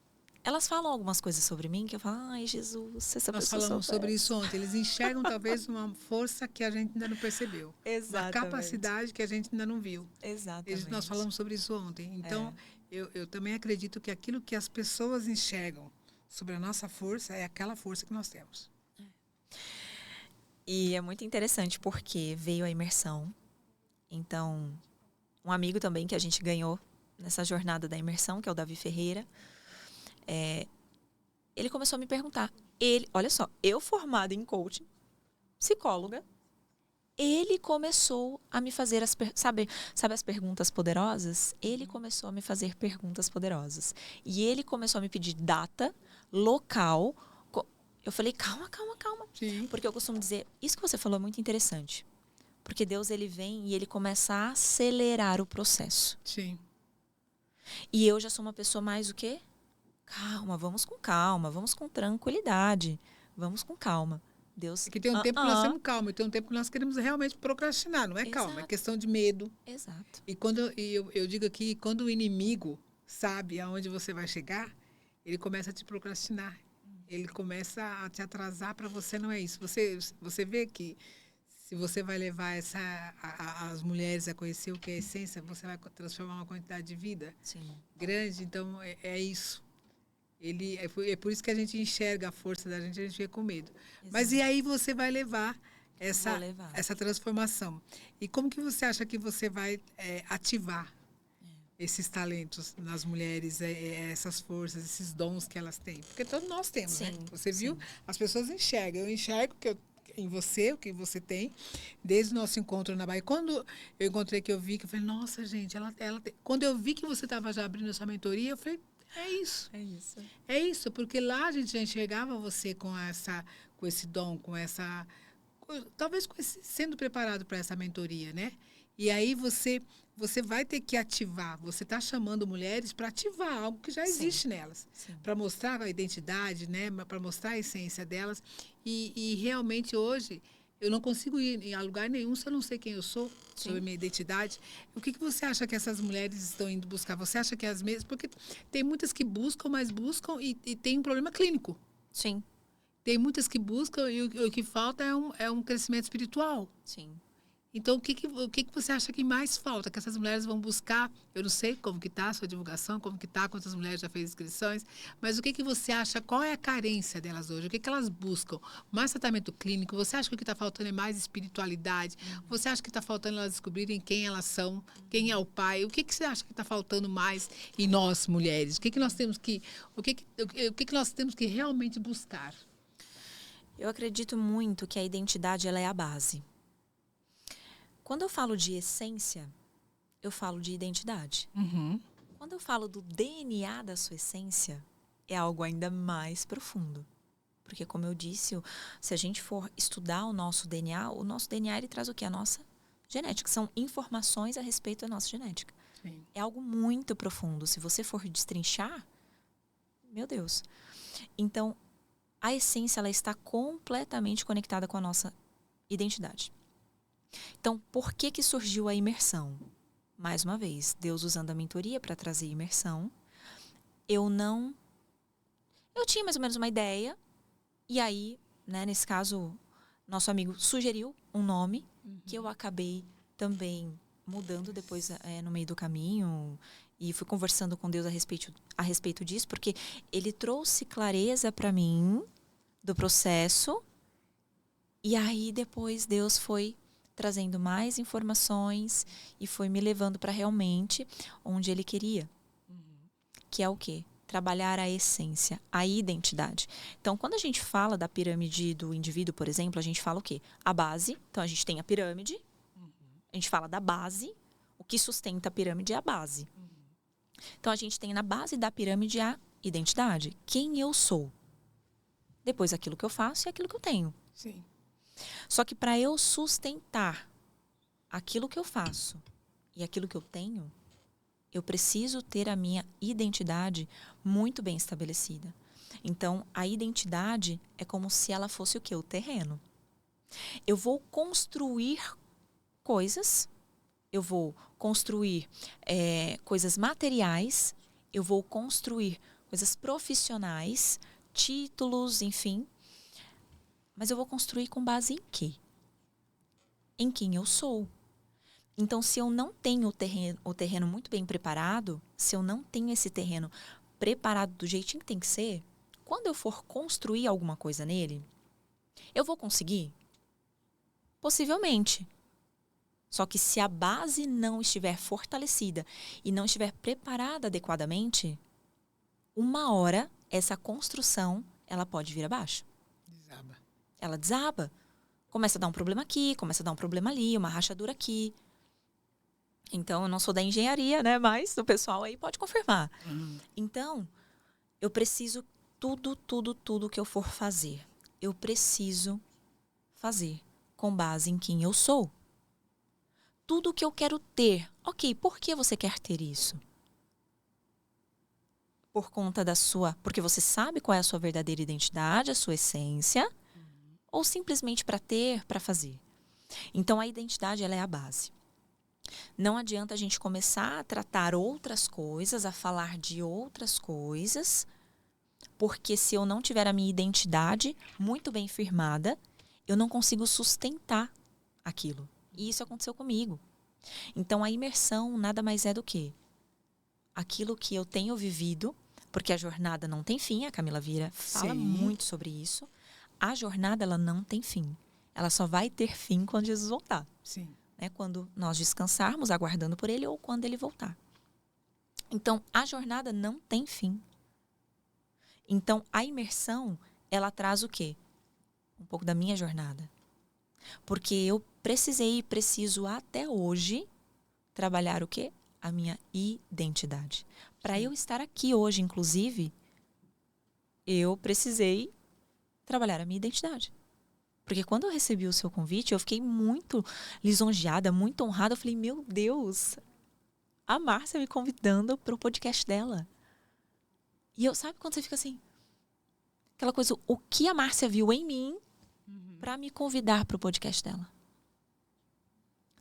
[SPEAKER 2] elas falam algumas coisas sobre mim que eu falo, ai, Jesus, se essa pessoa
[SPEAKER 1] Nós falamos
[SPEAKER 2] soubesse.
[SPEAKER 1] sobre isso ontem. Eles enxergam talvez uma força que a gente ainda não percebeu.
[SPEAKER 2] Exatamente.
[SPEAKER 1] Uma capacidade que a gente ainda não viu.
[SPEAKER 2] Exatamente.
[SPEAKER 1] Nós falamos sobre isso ontem. Então, eu também acredito que aquilo que as pessoas enxergam sobre a nossa força é aquela força que nós temos.
[SPEAKER 2] E é muito interessante porque veio a imersão. Então, um amigo também que a gente ganhou nessa jornada da imersão, que é o Davi Ferreira, ele começou a me perguntar. Olha só, eu formada em coaching, psicóloga, ele começou a me fazer sabe as perguntas poderosas? Ele começou a me fazer perguntas poderosas. E ele começou a me pedir data, local. Eu falei, calma.
[SPEAKER 1] Sim.
[SPEAKER 2] Porque eu costumo dizer, isso que você falou é muito interessante. Porque Deus, ele vem e ele começa a acelerar o processo.
[SPEAKER 1] Sim.
[SPEAKER 2] E eu já sou uma pessoa mais o quê? Calma, vamos com tranquilidade, vamos com calma. Deus...
[SPEAKER 1] Porque tem um tempo que nós temos calma, e tem um tempo que nós queremos realmente procrastinar, não é calma,
[SPEAKER 2] Exato.
[SPEAKER 1] é questão de medo.
[SPEAKER 2] Exato.
[SPEAKER 1] E eu digo aqui, quando o inimigo sabe aonde você vai chegar, ele começa a te procrastinar. Ele começa a te atrasar para você, não é isso. Você vê que se você vai levar as mulheres a conhecer o que é a essência, você vai transformar uma quantidade de vida grande. Então, é isso. É por isso que a gente enxerga a força da gente fica com medo. Exato. Mas e aí você vai levar essa transformação. E como que você acha que você vai ativar esses talentos nas mulheres, essas forças, esses dons que elas têm? Porque todos nós temos, né? Você viu? As pessoas enxergam. Eu enxergo em você, o que você tem, desde o nosso encontro na Bahia. Quando eu encontrei que eu falei, nossa, gente, ela tem. Quando eu vi que você estava já abrindo essa mentoria, eu falei, é isso.
[SPEAKER 2] É isso.
[SPEAKER 1] É isso, porque lá a gente já enxergava você com esse dom, talvez sendo preparado para essa mentoria, né? E aí você vai ter que ativar, você está chamando mulheres para ativar algo que já existe nelas, para mostrar a identidade, né? Para mostrar a essência delas. E realmente hoje eu não consigo ir a lugar nenhum se eu não sei quem eu sou, sobre a minha identidade. O que você acha que essas mulheres estão indo buscar? Você acha que as mesmas... Porque tem muitas que buscam, mas buscam e tem um problema clínico.
[SPEAKER 2] Sim.
[SPEAKER 1] Tem muitas que buscam e o que falta é um crescimento espiritual.
[SPEAKER 2] Sim.
[SPEAKER 1] Então, o que você acha que mais falta? Que essas mulheres vão buscar? Eu não sei como que está a sua divulgação, como que está, quantas mulheres já fez inscrições, mas o que você acha, qual é a carência delas hoje? O que elas buscam? Mais tratamento clínico? Você acha que o que está faltando é mais espiritualidade? Você acha que está faltando elas descobrirem quem elas são? Quem é o pai? O que você acha que está faltando mais em nós, mulheres? O que nós temos que nós temos que realmente buscar?
[SPEAKER 2] Eu acredito muito que a identidade ela é a base. Quando eu falo de essência, eu falo de identidade.
[SPEAKER 1] Uhum.
[SPEAKER 2] Quando eu falo do DNA da sua essência, é algo ainda mais profundo. Porque, como eu disse, se a gente for estudar o nosso DNA ele traz o quê? A nossa genética. São informações a respeito da nossa genética.
[SPEAKER 1] Sim.
[SPEAKER 2] É algo muito profundo. Se você for destrinchar, meu Deus. Então, a essência ela está completamente conectada com a nossa identidade. Então, por que surgiu a imersão? Mais uma vez, Deus usando a mentoria para trazer imersão. Eu tinha mais ou menos uma ideia. E aí, né, nesse caso, nosso amigo sugeriu um nome que eu acabei também mudando depois no meio do caminho. E fui conversando com Deus a respeito disso, porque ele trouxe clareza para mim do processo. E aí, depois, Deus foi trazendo mais informações e foi me levando para realmente onde ele queria. Que é o quê? trabalhar a essência, a identidade. Então, quando a gente fala da pirâmide do indivíduo, por exemplo, a gente fala o quê? A base. Então, a gente tem a pirâmide. A gente fala da base. O que sustenta a pirâmide é a base. Então, a gente tem na base da pirâmide a identidade. Quem eu sou. Depois, aquilo que eu faço e aquilo que eu tenho.
[SPEAKER 1] Sim.
[SPEAKER 2] Só que para eu sustentar aquilo que eu faço e aquilo que eu tenho, eu preciso ter a minha identidade muito bem estabelecida. Então, a identidade é como se ela fosse o quê? O terreno. Eu vou construir coisas, eu vou construir coisas materiais, eu vou construir coisas profissionais, títulos, enfim. Mas eu vou construir com base em quê? Em quem eu sou. Então, se eu não tenho o terreno muito bem preparado, se eu não tenho esse terreno preparado do jeitinho que tem que ser, quando eu for construir alguma coisa nele, eu vou conseguir? Possivelmente. Só que se a base não estiver fortalecida e não estiver preparada adequadamente, uma hora essa construção ela pode vir abaixo.
[SPEAKER 1] Desaba.
[SPEAKER 2] Ela desaba. Começa a dar um problema aqui, começa a dar um problema ali, uma rachadura aqui. Então, eu não sou da engenharia, né? Mas o pessoal aí pode confirmar. Então, eu preciso tudo que eu for fazer. Eu preciso fazer com base em quem eu sou. Tudo que eu quero ter. Ok, por que você quer ter isso? Por conta da sua... Porque você sabe qual é a sua verdadeira identidade, a sua essência. Ou simplesmente para ter, para fazer. Então, a identidade ela é a base. Não adianta a gente começar a tratar outras coisas, a falar de outras coisas, porque se eu não tiver a minha identidade muito bem firmada, eu não consigo sustentar aquilo. E isso aconteceu comigo. Então, a imersão nada mais é do que aquilo que eu tenho vivido, porque a jornada não tem fim, a Camila Vieira fala muito sobre isso. A jornada ela não tem fim. Ela só vai ter fim quando Jesus voltar.
[SPEAKER 1] Sim.
[SPEAKER 2] Né? Quando nós descansarmos, aguardando por ele, ou quando ele voltar. Então, a jornada não tem fim. Então, a imersão, ela traz o quê? Um pouco da minha jornada. Porque eu precisei e preciso até hoje trabalhar o quê? A minha identidade. Para eu estar aqui hoje, inclusive, eu precisei trabalhar a minha identidade. Porque quando eu recebi o seu convite, eu fiquei muito lisonjeada, muito honrada. Eu falei, meu Deus, a Márcia me convidando para o podcast dela. E eu, sabe quando você fica assim? Aquela coisa, o que a Márcia viu em mim para me convidar para o podcast dela?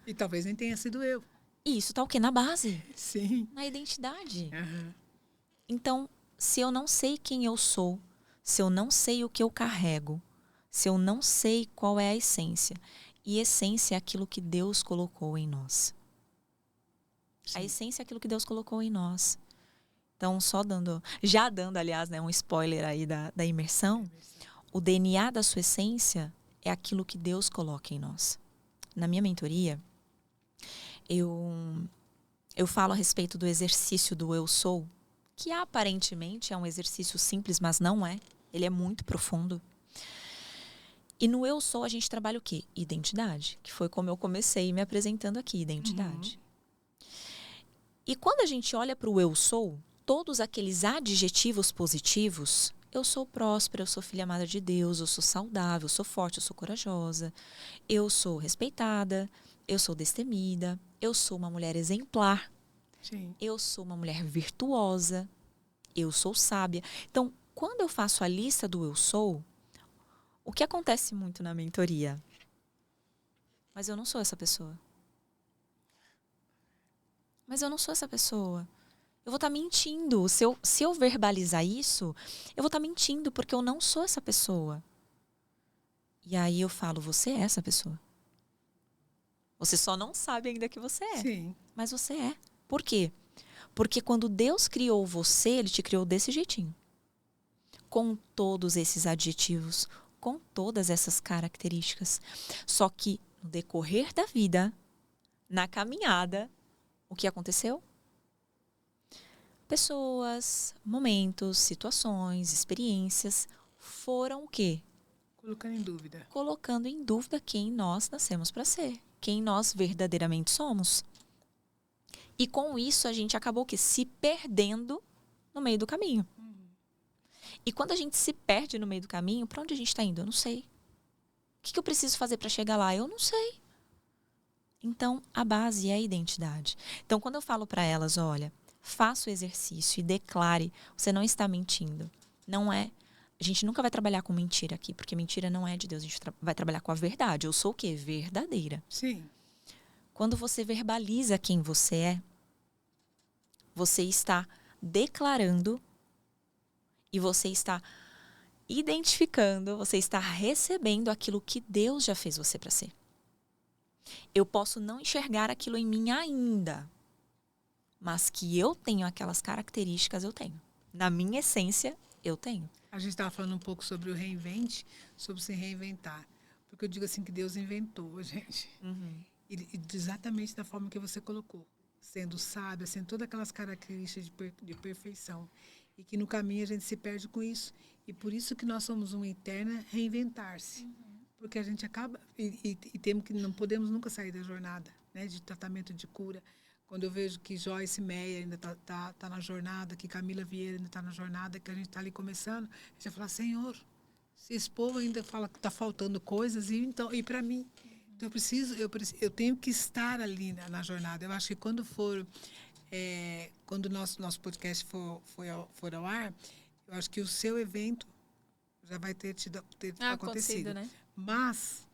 [SPEAKER 1] E talvez nem tenha sido eu.
[SPEAKER 2] E isso tá o quê? Na base.
[SPEAKER 1] Sim.
[SPEAKER 2] Na identidade. Então, se eu não sei quem eu sou, se eu não sei o que eu carrego, se eu não sei qual é a essência, e essência é aquilo que Deus colocou em nós. Sim. A essência é aquilo que Deus colocou em nós. Então, já dando, aliás, né, um spoiler aí da imersão, o DNA da sua essência é aquilo que Deus coloca em nós. Na minha mentoria, eu falo a respeito do exercício do eu sou, que aparentemente é um exercício simples, mas não é. Ele é muito profundo. E no eu sou a gente trabalha o quê? Identidade, que foi como eu comecei me apresentando aqui, identidade. E quando a gente olha para o eu sou, todos aqueles adjetivos positivos, eu sou próspera, eu sou filha amada de Deus, eu sou saudável, eu sou forte, eu sou corajosa, eu sou respeitada, eu sou destemida, eu sou uma mulher exemplar,
[SPEAKER 1] Sim.
[SPEAKER 2] Eu sou uma mulher virtuosa, eu sou sábia. Então, quando eu faço a lista do eu sou, o que acontece muito na mentoria? Mas eu não sou essa pessoa. Mas eu não sou essa pessoa. Eu vou estar mentindo. Se eu verbalizar isso, eu vou estar mentindo porque eu não sou essa pessoa. E aí eu falo, você é essa pessoa. Você só não sabe ainda que você é.
[SPEAKER 1] Sim.
[SPEAKER 2] Mas você é. Por quê? Porque quando Deus criou você, Ele te criou desse jeitinho. Com todos esses adjetivos, com todas essas características. Só que no decorrer da vida, na caminhada, o que aconteceu? pessoas, momentos, situações, experiências foram o quê?
[SPEAKER 1] Colocando em dúvida.
[SPEAKER 2] Colocando em dúvida quem nós nascemos para ser, quem nós verdadeiramente somos. E com isso a gente acabou que se perdendo no meio do caminho. E quando a gente se perde no meio do caminho, para onde a gente está indo? Eu não sei. O que eu preciso fazer para chegar lá? Eu não sei. Então, a base é a identidade. Então, quando eu falo para elas, olha, faça o exercício e declare, você não está mentindo. Não é. A gente nunca vai trabalhar com mentira aqui, porque mentira não é de Deus. A gente vai trabalhar com a verdade. Eu sou o quê? Verdadeira.
[SPEAKER 1] Sim.
[SPEAKER 2] Quando você verbaliza quem você é, você está declarando e você está identificando, você está recebendo aquilo que Deus já fez você para ser. Eu posso não enxergar aquilo em mim ainda, mas que eu tenho aquelas características, eu tenho. Na minha essência, eu tenho.
[SPEAKER 1] A gente estava falando um pouco sobre o reinvente, sobre se reinventar. Porque eu digo assim que Deus inventou a gente. E exatamente da forma que você colocou. Sendo sábia, sendo todas aquelas características de perfeição. E que no caminho a gente se perde com isso. E por isso que nós somos uma eterna reinventar-se. Porque a gente acaba... E temos que não podemos nunca sair da jornada, né, de tratamento de cura. Quando eu vejo que Joyce Meyer ainda tá na jornada, que Camila Vieira ainda está na jornada, que a gente está ali começando, a gente vai falar, Senhor, se esse povo ainda fala que está faltando coisas, e para mim... Então, eu tenho que estar ali na jornada. Eu acho que quando o nosso podcast for ao ar, eu acho que o seu evento já vai ter acontecido.
[SPEAKER 2] Né?
[SPEAKER 1] Mas,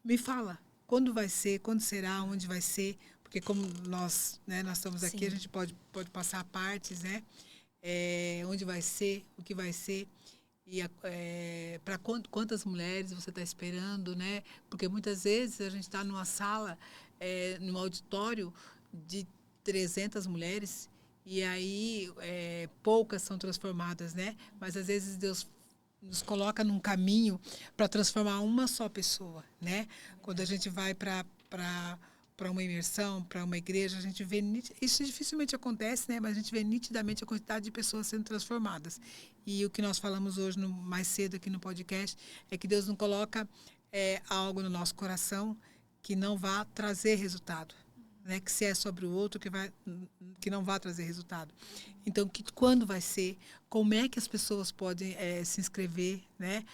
[SPEAKER 1] me fala, quando vai ser, quando será, onde vai ser, porque como nós estamos aqui,
[SPEAKER 2] Sim.
[SPEAKER 1] a gente pode passar partes, né? Onde vai ser, o que vai ser. E para quantas mulheres você está esperando, né? Porque muitas vezes a gente está numa sala, num auditório de 300 mulheres e aí poucas são transformadas, né? Mas às vezes Deus nos coloca num caminho para transformar uma só pessoa, né? Quando a gente vai para uma imersão, para uma igreja, a gente vê... Isso dificilmente acontece, né? Mas a gente vê nitidamente a quantidade de pessoas sendo transformadas. E o que nós falamos hoje, mais cedo aqui no podcast, é que Deus não coloca algo no nosso coração que não vá trazer resultado. Né? Que se é sobre o outro, que não vai trazer resultado. Então, quando vai ser? Como é que as pessoas podem se inscrever? Né?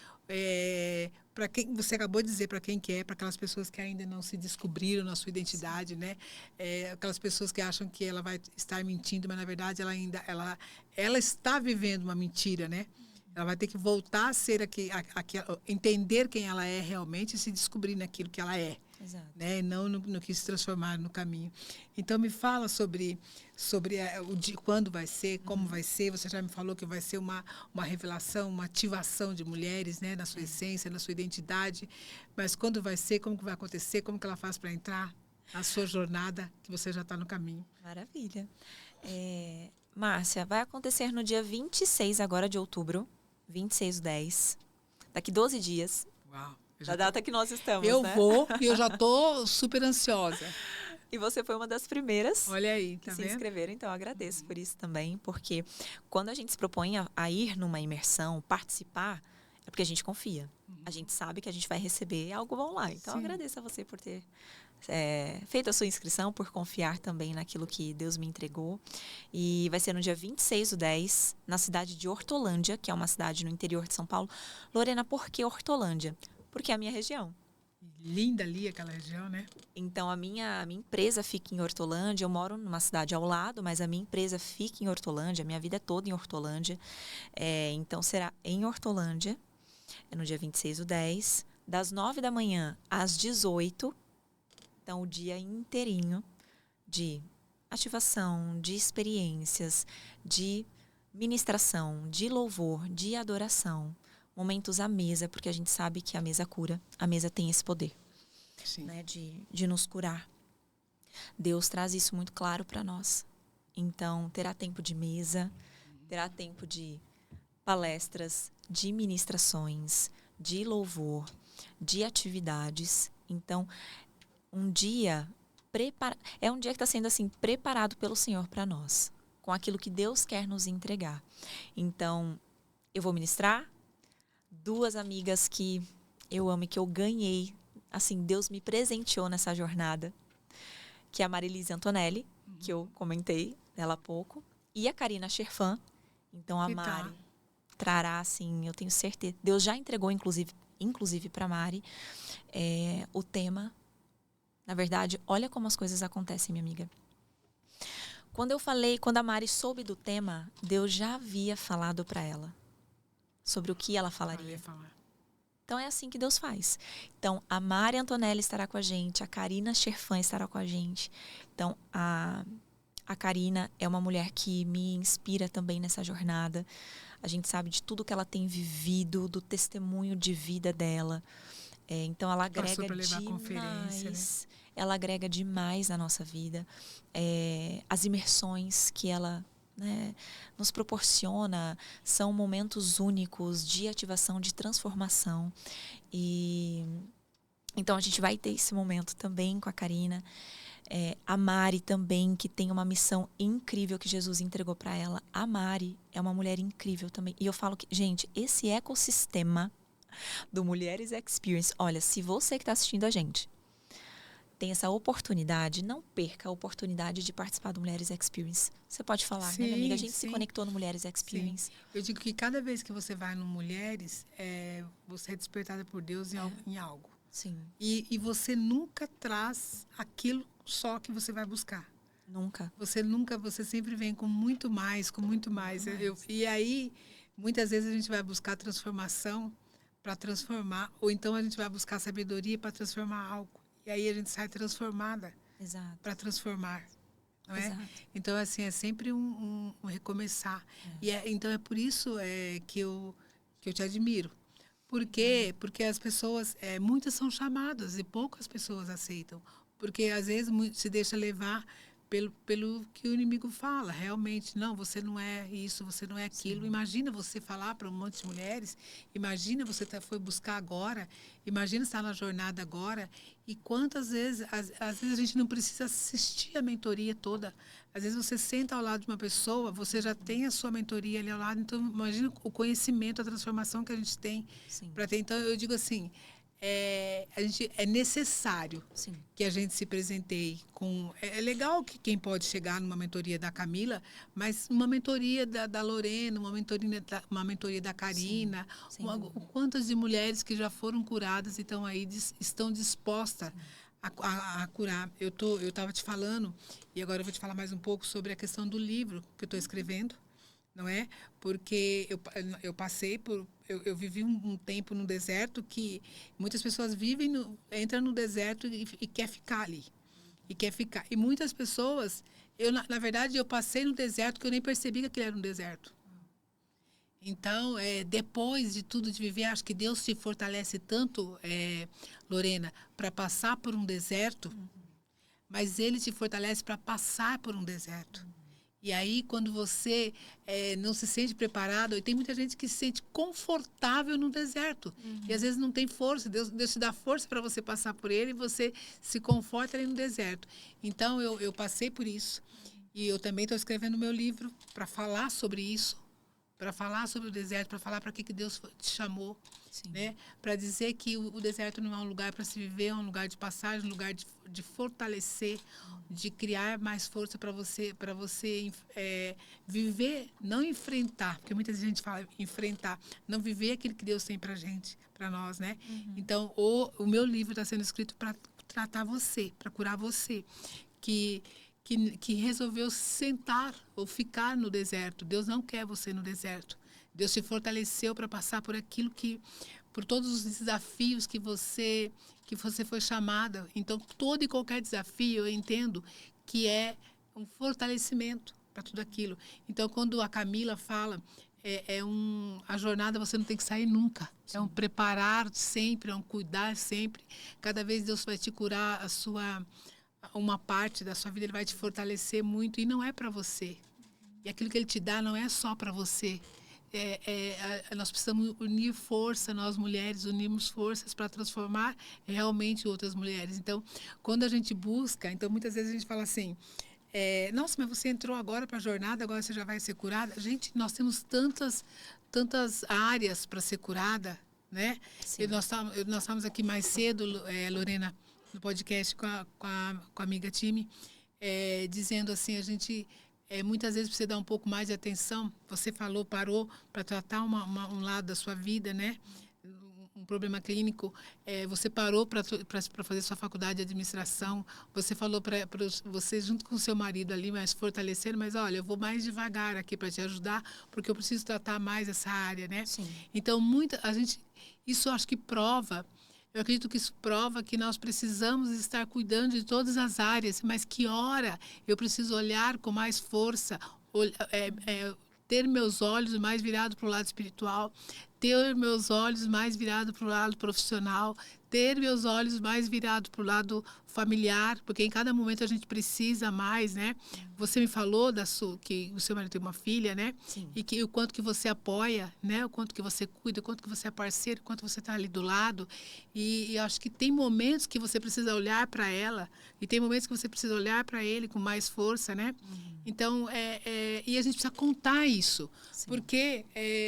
[SPEAKER 1] Para quem você acabou de dizer, para quem que é, para aquelas pessoas que ainda não se descobriram na sua identidade, né? Aquelas pessoas que acham que ela vai estar mentindo, mas na verdade ela está vivendo uma mentira, né? Ela vai ter que voltar a ser entender quem ela é realmente e se descobrir naquilo que ela é.
[SPEAKER 2] Exato.
[SPEAKER 1] Né? Não no que se transformar no caminho. Então, me fala sobre quando vai ser, como vai ser. Você já me falou que vai ser uma revelação, uma ativação de mulheres, né? Na sua essência, na sua identidade. Mas quando vai ser, como que vai acontecer, como que ela faz para entrar na sua jornada, que você já está no caminho.
[SPEAKER 2] Maravilha. Márcia, vai acontecer no dia 26 agora de outubro, 26/10, daqui 12 dias.
[SPEAKER 1] Uau!
[SPEAKER 2] Da data que nós estamos,
[SPEAKER 1] Eu
[SPEAKER 2] né?
[SPEAKER 1] vou e eu já estou super ansiosa.
[SPEAKER 2] E você foi uma das primeiras
[SPEAKER 1] Olha aí,
[SPEAKER 2] que
[SPEAKER 1] tá
[SPEAKER 2] se
[SPEAKER 1] vendo?
[SPEAKER 2] inscreveram, então eu agradeço por isso também, porque quando a gente se propõe a ir numa imersão, participar, é porque a gente confia. A gente sabe que a gente vai receber algo bom lá. Então, eu agradeço a você por ter feito a sua inscrição, por confiar também naquilo que Deus me entregou. E vai ser no dia 26/10, na cidade de Hortolândia, que é uma cidade no interior de São Paulo. Lorena, por que Hortolândia? Porque é a minha região.
[SPEAKER 1] Linda ali aquela região, né?
[SPEAKER 2] Então, a minha empresa fica em Hortolândia. Eu moro numa cidade ao lado, mas a minha empresa fica em Hortolândia. A minha vida é toda em Hortolândia. Então, será em Hortolândia, no dia 26/10, das 9 da manhã às 18. Então, o dia inteirinho de ativação, de experiências, de ministração, de louvor, de adoração. Momentos à mesa, porque a gente sabe que a mesa cura. A mesa tem esse poder, né, de nos curar. Deus traz isso muito claro para nós. Então, terá tempo de mesa, terá tempo de palestras, de ministrações, de louvor, de atividades. Então, é um dia que está sendo assim preparado pelo Senhor para nós. com aquilo que Deus quer nos entregar. Então, eu vou ministrar 2 amigas que eu amo e que eu ganhei, assim, Deus me presenteou nessa jornada, que é a Marilise Antonelli, que eu comentei dela há pouco, e a Karina Cherfan. Então, a Mari trará, assim, eu tenho certeza. Deus já entregou, inclusive para Mari, o tema. Na verdade, olha como as coisas acontecem, minha amiga. Quando a Mari soube do tema, Deus já havia falado para ela sobre o que ela falaria. Então, é assim que Deus faz. Então, a Mari Antonelli estará com a gente, a Karina Cherfan estará com a gente. Então, a Karina é uma mulher que me inspira também nessa jornada. A gente sabe de tudo que ela tem vivido, do testemunho de vida dela. Então, ela agrega demais. Né? Ela agrega demais na nossa vida. As imersões que ela, né, nos proporciona são momentos únicos de ativação, de transformação. E então, a gente vai ter esse momento também com a Karina. A Mari também, que tem uma missão incrível que Jesus entregou para ela. A Mari é uma mulher incrível também. E eu falo que, gente, esse ecossistema do Mulheres Experience, olha, se você que está assistindo a gente tem essa oportunidade, não perca a oportunidade de participar do Mulheres Experience. Você pode falar, né, minha amiga? A gente se conectou no Mulheres Experience. Sim.
[SPEAKER 1] Eu digo que cada vez que você vai no Mulheres, você é despertada por Deus em algo.
[SPEAKER 2] Sim.
[SPEAKER 1] E você nunca traz aquilo só que você vai buscar.
[SPEAKER 2] Nunca.
[SPEAKER 1] Você sempre vem com muito mais, com muito mais. E aí, muitas vezes a gente vai buscar transformação para transformar, ou então a gente vai buscar sabedoria para transformar algo. E aí a gente sai transformada para transformar. Não é? Exato. Então, assim, é sempre um recomeçar. Então, é por isso que eu te admiro. Por quê? Porque as pessoas, muitas são chamadas e poucas pessoas aceitam. Porque, às vezes, se deixa levar pelo que o inimigo fala. Realmente, não, você não é isso, você não é aquilo. Sim. Imagina você falar para um monte de mulheres, imagina você foi buscar agora, imagina estar na jornada agora. E quantas vezes, às vezes a gente não precisa assistir a mentoria toda. Às vezes você senta ao lado de uma pessoa, você já tem a sua mentoria ali ao lado, então imagina o conhecimento, a transformação que a gente tem para ter. Então, eu digo assim, é necessário Sim. que a gente se presenteie com... É legal que quem pode chegar numa mentoria da Camila, mas uma mentoria da Lorena, uma mentoria da Karina, quantas de mulheres que já foram curadas e estão dispostas a curar. Eu estava te falando, e agora eu vou te falar mais um pouco sobre a questão do livro que eu estou escrevendo, não é? Porque eu passei por... Eu vivi um tempo no deserto que muitas pessoas entram no deserto e quer ficar ali. E quer ficar. E muitas pessoas... Na verdade, eu passei no deserto que eu nem percebi que aquilo era um deserto. Então, depois de tudo de viver, acho que Deus te fortalece tanto, Lorena, para passar por um deserto, mas Ele te fortalece para passar por um deserto. E aí, quando você não se sente preparado, e tem muita gente que se sente confortável no deserto. E às vezes não tem força. Deus te dá força para você passar por ele e você se conforta ali no deserto. Então, eu passei por isso. E eu também estou escrevendo meu livro para falar sobre isso, para falar sobre o deserto, para falar para que Deus te chamou. Né? Para dizer que o deserto não é um lugar para se viver, é um lugar de passagem, um lugar de fortalecer, de criar mais força para você viver, não enfrentar, porque muita gente fala enfrentar, não viver aquilo que Deus tem para gente, para nós, né? Então, o meu livro está sendo escrito para tratar você, para curar você, que resolveu sentar ou ficar no deserto. Deus não quer você no deserto. Deus te fortaleceu para passar por todos os desafios que você foi chamada. Então, todo e qualquer desafio, eu entendo que é um fortalecimento para tudo aquilo. Então, quando a Camila fala, a jornada você não tem que sair nunca. Sim. É um preparar sempre, é um cuidar sempre. Cada vez Deus vai te curar uma parte da sua vida, Ele vai te fortalecer muito e não é para você. E aquilo que Ele te dá não é só para você. Nós precisamos unir força, nós mulheres unimos forças para transformar realmente outras mulheres. Então, quando a gente busca, então muitas vezes a gente fala assim, nossa, mas você entrou agora para a jornada, agora você já vai ser curada. Gente, nós temos tantas áreas para ser curada, né?
[SPEAKER 2] Sim.
[SPEAKER 1] Nós estávamos aqui mais cedo, Lorena, no podcast com a amiga Time, dizendo assim, a gente muitas vezes precisa dar um pouco mais de atenção. Você parou para tratar um lado da sua vida, né? Um problema clínico, você parou para fazer sua faculdade de administração, você falou para você junto com o seu marido ali, mais fortalecer, mas olha, eu vou mais devagar aqui para te ajudar, porque eu preciso tratar mais essa área, né?
[SPEAKER 2] Sim.
[SPEAKER 1] Então, isso acho que prova, eu acredito que isso prova que nós precisamos estar cuidando de todas as áreas, mas que hora eu preciso olhar com mais força, ter meus olhos mais virados para o lado espiritual, ter meus olhos mais virados para o lado profissional, ter meus olhos mais virados para o lado familiar, porque em cada momento a gente precisa mais, né? Você me falou que o seu marido tem uma filha, né?
[SPEAKER 2] Sim.
[SPEAKER 1] E que o quanto que você apoia, né? O quanto que você cuida, o quanto que você é parceiro, o quanto você está ali do lado. E acho que tem momentos que você precisa olhar para ela e tem momentos que você precisa olhar para ele com mais força, né? Então, e a gente precisa contar isso. Sim. Porque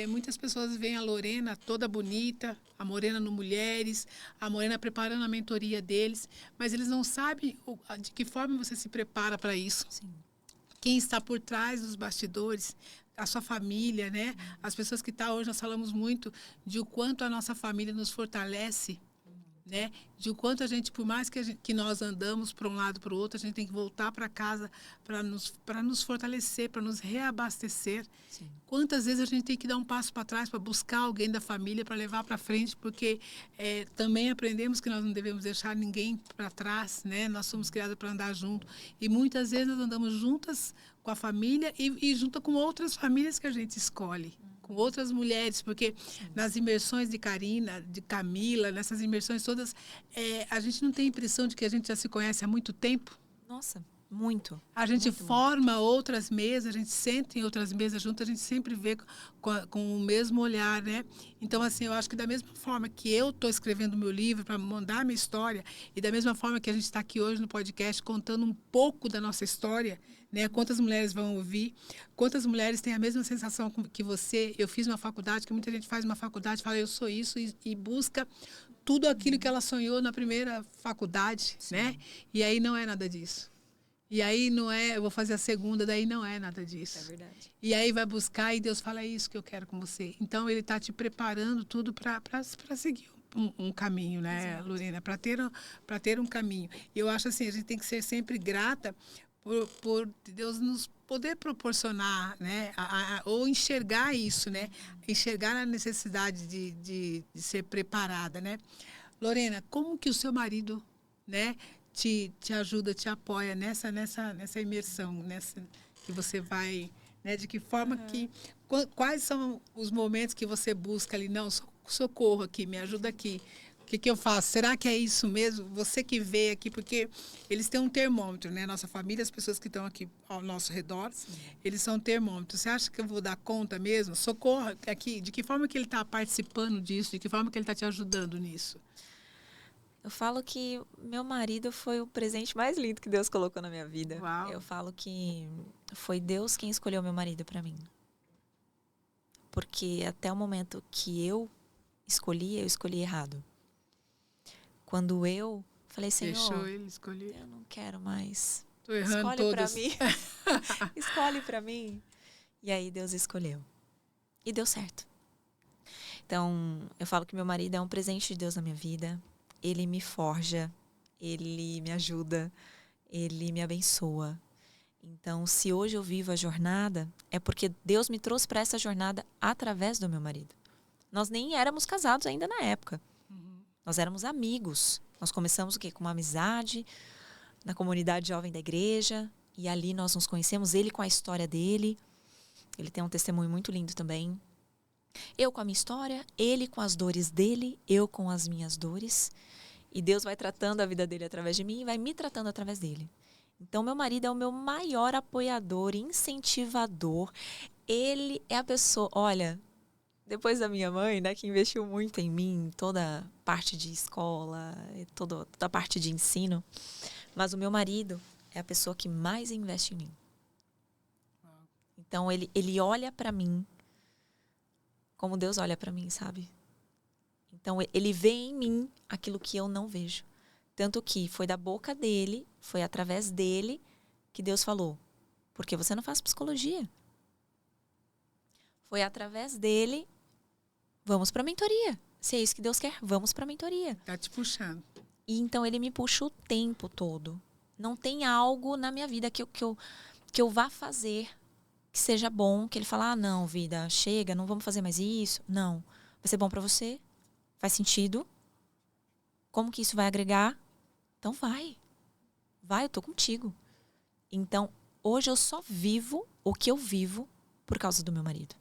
[SPEAKER 1] muitas pessoas veem a Lorena toda bonita, a Morena no Mulheres, a Morena preparando a mentoria deles, mas eles não sabem de que forma você se prepara para isso.
[SPEAKER 2] Sim.
[SPEAKER 1] Quem está por trás dos bastidores, a sua família, né? As pessoas que estão hoje, nós falamos muito de o quanto a nossa família nos fortalece, né? De o quanto a gente, por mais que nós andamos para um lado para o outro, a gente tem que voltar para casa para nos fortalecer, para nos reabastecer.
[SPEAKER 2] Sim.
[SPEAKER 1] Quantas vezes a gente tem que dar um passo para trás para buscar alguém da família para levar para frente, porque também aprendemos que nós não devemos deixar ninguém para trás, né? Nós somos criados para andar junto e muitas vezes nós andamos juntas com a família e junto com outras famílias que a gente escolhe. Com outras mulheres, porque nas imersões de Karina, de Camila, nessas imersões todas, a gente não tem a impressão de que a gente já se conhece há muito tempo.
[SPEAKER 2] Nossa, muito.
[SPEAKER 1] A gente
[SPEAKER 2] muito,
[SPEAKER 1] forma muito. Outras mesas, a gente senta em outras mesas juntas, a gente sempre vê com o mesmo olhar, né? Então, assim, eu acho que da mesma forma que eu estou escrevendo o meu livro para mandar a minha história, e da mesma forma que a gente está aqui hoje no podcast contando um pouco da nossa história, né? Quantas mulheres vão ouvir, quantas mulheres têm a mesma sensação que você. Eu fiz uma faculdade, que muita gente faz uma faculdade, fala eu sou isso, e busca tudo aquilo que ela sonhou na primeira faculdade, sim, né? E aí não é nada disso. E aí não é, eu vou fazer a segunda, daí não é nada disso.
[SPEAKER 2] É verdade.
[SPEAKER 1] E aí vai buscar e Deus fala, é isso que eu quero com você. Então, Ele está te preparando tudo para seguir um caminho, né, exato, Lorena? Para ter um caminho. E eu acho assim, a gente tem que ser sempre grata por Deus nos poder proporcionar, né? Ou enxergar isso, né? Enxergar a necessidade de ser preparada, né? Lorena, como que o seu marido, né? Te ajuda, te apoia nessa imersão, que você vai, né? De que forma que... Quais são os momentos que você busca ali? Não, socorro aqui, me ajuda aqui. O que eu faço? Será que é isso mesmo? Você que vê aqui, porque eles têm um termômetro, né? Nossa família, as pessoas que estão aqui ao nosso redor, sim, eles são termômetros. Você acha que eu vou dar conta mesmo? Socorro aqui. De que forma que ele está participando disso? De que forma que ele está te ajudando nisso?
[SPEAKER 2] Eu falo que meu marido foi o presente mais lindo que Deus colocou na minha vida.
[SPEAKER 1] Uau.
[SPEAKER 2] Eu falo que foi Deus quem escolheu meu marido para mim. Porque até o momento que eu escolhi errado. Quando eu falei, Senhor,
[SPEAKER 1] deixou ele escolher.
[SPEAKER 2] Eu não quero mais.
[SPEAKER 1] Tô errando
[SPEAKER 2] escolhe para mim. Escolhe para mim. E aí Deus escolheu. E deu certo. Então, eu falo que meu marido é um presente de Deus na minha vida. Ele me forja, ele me ajuda, ele me abençoa. Então, se hoje eu vivo a jornada, é porque Deus me trouxe para essa jornada através do meu marido. Nós nem éramos casados ainda na época. Nós éramos amigos. Nós começamos o quê? Com uma amizade na comunidade jovem da igreja. E ali nós nos conhecemos, ele com a história dele. Ele tem um testemunho muito lindo também. Eu com a minha história, ele com as dores dele, eu com as minhas dores. E Deus vai tratando a vida dele através de mim e vai me tratando através dele. Então, meu marido é o meu maior apoiador, incentivador. Ele é a pessoa... Olha, depois da minha mãe, né, que investiu muito em mim, toda a parte de escola, toda a parte de ensino. Mas o meu marido é a pessoa que mais investe em mim. Então, ele olha para mim como Deus olha para mim, sabe? Então, ele vê em mim aquilo que eu não vejo. Tanto que foi da boca dele, foi através dele que Deus falou: por que você não faz psicologia? Foi através dele, vamos para a mentoria. Se é isso que Deus quer, vamos para a mentoria.
[SPEAKER 1] Tá te puxando.
[SPEAKER 2] E então ele me puxa o tempo todo. Não tem algo na minha vida que eu vá fazer que seja bom, que ele fala: ah, não, vida, chega, não vamos fazer mais isso. Não. Vai ser bom para você? Faz sentido? Como que isso vai agregar? Então vai. Vai, eu tô contigo. Então, hoje eu só vivo o que eu vivo por causa do meu marido.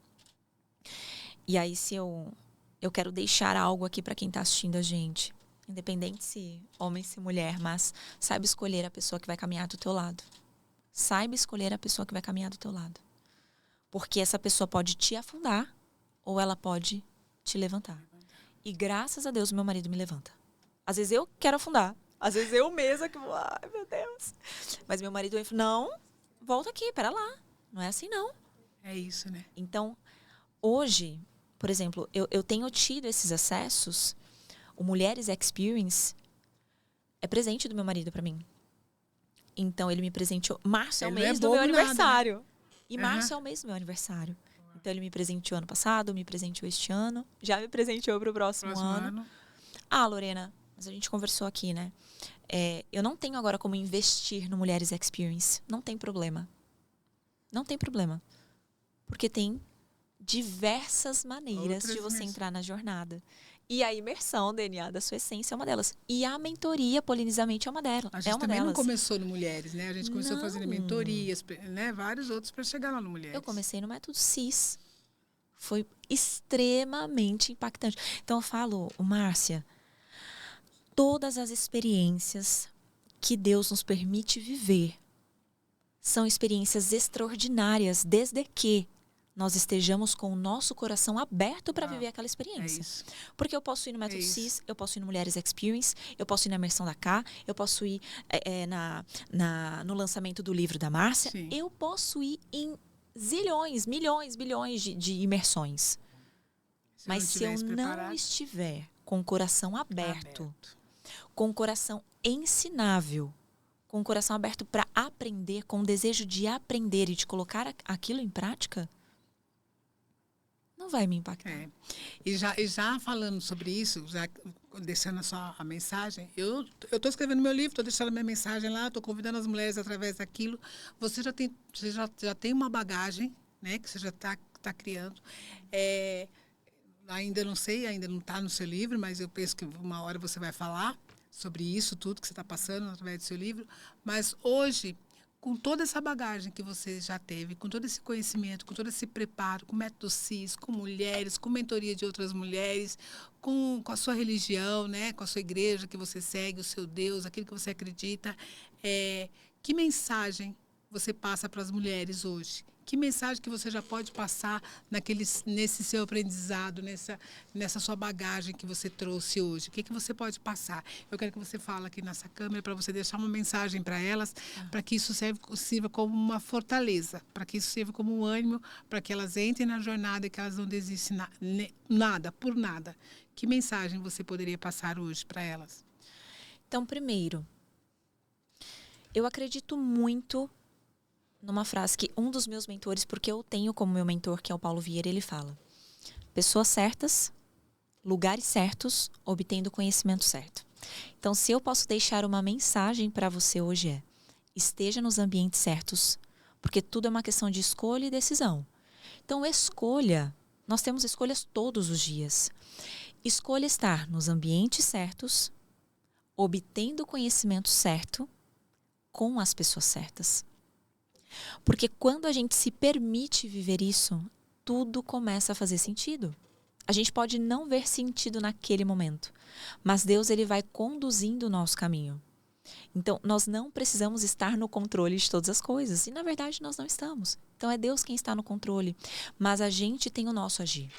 [SPEAKER 2] E aí, se eu quero deixar algo aqui para quem tá assistindo a gente, independente se homem, se mulher, mas saiba escolher a pessoa que vai caminhar do teu lado. Saiba escolher a pessoa que vai caminhar do teu lado. Porque essa pessoa pode te afundar ou ela pode te levantar. E graças a Deus o meu marido me levanta. Às vezes eu quero afundar. Às vezes eu mesma que vou, ai meu Deus. Mas meu marido fala: não, volta aqui, pera lá. Não é assim não.
[SPEAKER 1] É isso, né?
[SPEAKER 2] Então, hoje, por exemplo, eu tenho tido esses acessos. O Mulheres Experience é presente do meu marido pra mim. Então, ele me presenteou. Março é o mês do meu aniversário. Nada, né? E março é o mês do meu aniversário. Então, ele me presenteou ano passado, me presenteou este ano. Já me presenteou pro próximo ano. Ah, Lorena, mas a gente conversou aqui, né? Eu não tenho agora como investir no Mulheres Experience. Não tem problema. Não tem problema. Porque tem diversas maneiras de você entrar na jornada. E a imersão DNA da sua essência é uma delas. E a mentoria Polinizamente é uma delas.
[SPEAKER 1] A gente também não começou no Mulheres, né? A gente começou fazendo mentorias, né? Vários outros para chegar lá no Mulheres.
[SPEAKER 2] Eu comecei no método CIS. Foi extremamente impactante. Então eu falo, Márcia, todas as experiências que Deus nos permite viver são experiências extraordinárias, desde que nós estejamos com o nosso coração aberto para viver aquela experiência.
[SPEAKER 1] É isso.
[SPEAKER 2] Porque eu posso ir no Método CIS, eu posso ir no Mulheres Experience, eu posso ir na imersão da Cá, eu posso ir no lançamento do livro da Márcia,
[SPEAKER 1] Sim.
[SPEAKER 2] Eu posso ir em zilhões, milhões, bilhões de imersões. Mas se eu não estiver com o coração aberto, com o coração ensinável, com o coração aberto para aprender, com o desejo de aprender e de colocar aquilo em prática, não vai me impactar.
[SPEAKER 1] E já falando sobre isso, já deixando só a mensagem, eu estou escrevendo meu livro, estou deixando a minha mensagem lá, estou convidando as mulheres através daquilo. Você já tem uma bagagem, né, que você já está criando. Ainda não sei, ainda não está no seu livro, mas eu penso que uma hora você vai falar sobre isso tudo que você está passando através do seu livro. Mas hoje, com toda essa bagagem que você já teve, com todo esse conhecimento, com todo esse preparo, com o método CIS, com mulheres, com mentoria de outras mulheres, com a sua religião, né, com a sua igreja que você segue, o seu Deus, aquilo que você acredita, que mensagem você passa para as mulheres hoje? Que mensagem que você já pode passar nesse seu aprendizado, nessa sua bagagem que você trouxe hoje? O que você pode passar? Eu quero que você fale aqui nessa câmera para você deixar uma mensagem para elas, para que isso sirva como uma fortaleza, para que isso sirva como um ânimo, para que elas entrem na jornada e que elas não desistem nada, por nada. Que mensagem você poderia passar hoje para elas?
[SPEAKER 2] Então, primeiro, eu acredito muito numa frase que um dos meus mentores, porque eu tenho como meu mentor, que é o Paulo Vieira, ele fala: pessoas certas, lugares certos, obtendo o conhecimento certo. Então, se eu posso deixar uma mensagem para você hoje esteja nos ambientes certos, porque tudo é uma questão de escolha e decisão. Então, escolha, nós temos escolhas todos os dias. Escolha estar nos ambientes certos, obtendo o conhecimento certo, com as pessoas certas. Porque quando a gente se permite viver isso, tudo começa a fazer sentido. A gente pode não ver sentido naquele momento, mas Deus ele vai conduzindo o nosso caminho. Então, nós não precisamos estar no controle de todas as coisas. E, na verdade, nós não estamos. Então, é Deus quem está no controle. Mas a gente tem o nosso agir,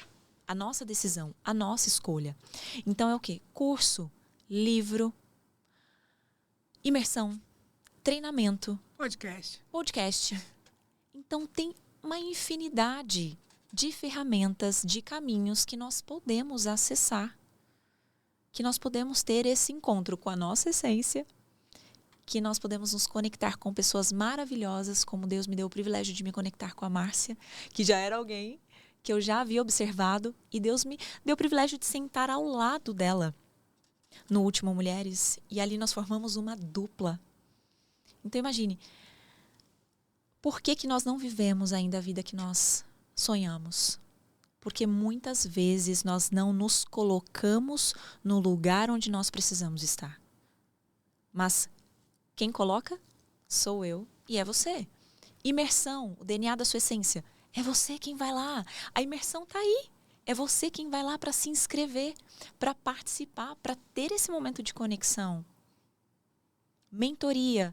[SPEAKER 2] a nossa decisão, a nossa escolha. Então, é o quê? Curso, livro, imersão, treinamento,
[SPEAKER 1] Podcast.
[SPEAKER 2] Então, tem uma infinidade de ferramentas, de caminhos que nós podemos acessar, que nós podemos ter esse encontro com a nossa essência, que nós podemos nos conectar com pessoas maravilhosas, como Deus me deu o privilégio de me conectar com a Márcia, que já era alguém que eu já havia observado, e Deus me deu o privilégio de sentar ao lado dela no último Mulheres, e ali nós formamos uma dupla. Então imagine, por que nós não vivemos ainda a vida que nós sonhamos? Porque muitas vezes nós não nos colocamos no lugar onde nós precisamos estar. Mas quem coloca? Sou eu e é você. Imersão, o DNA da sua essência. É você quem vai lá. A imersão está aí. É você quem vai lá para se inscrever, para participar, para ter esse momento de conexão. Mentoria.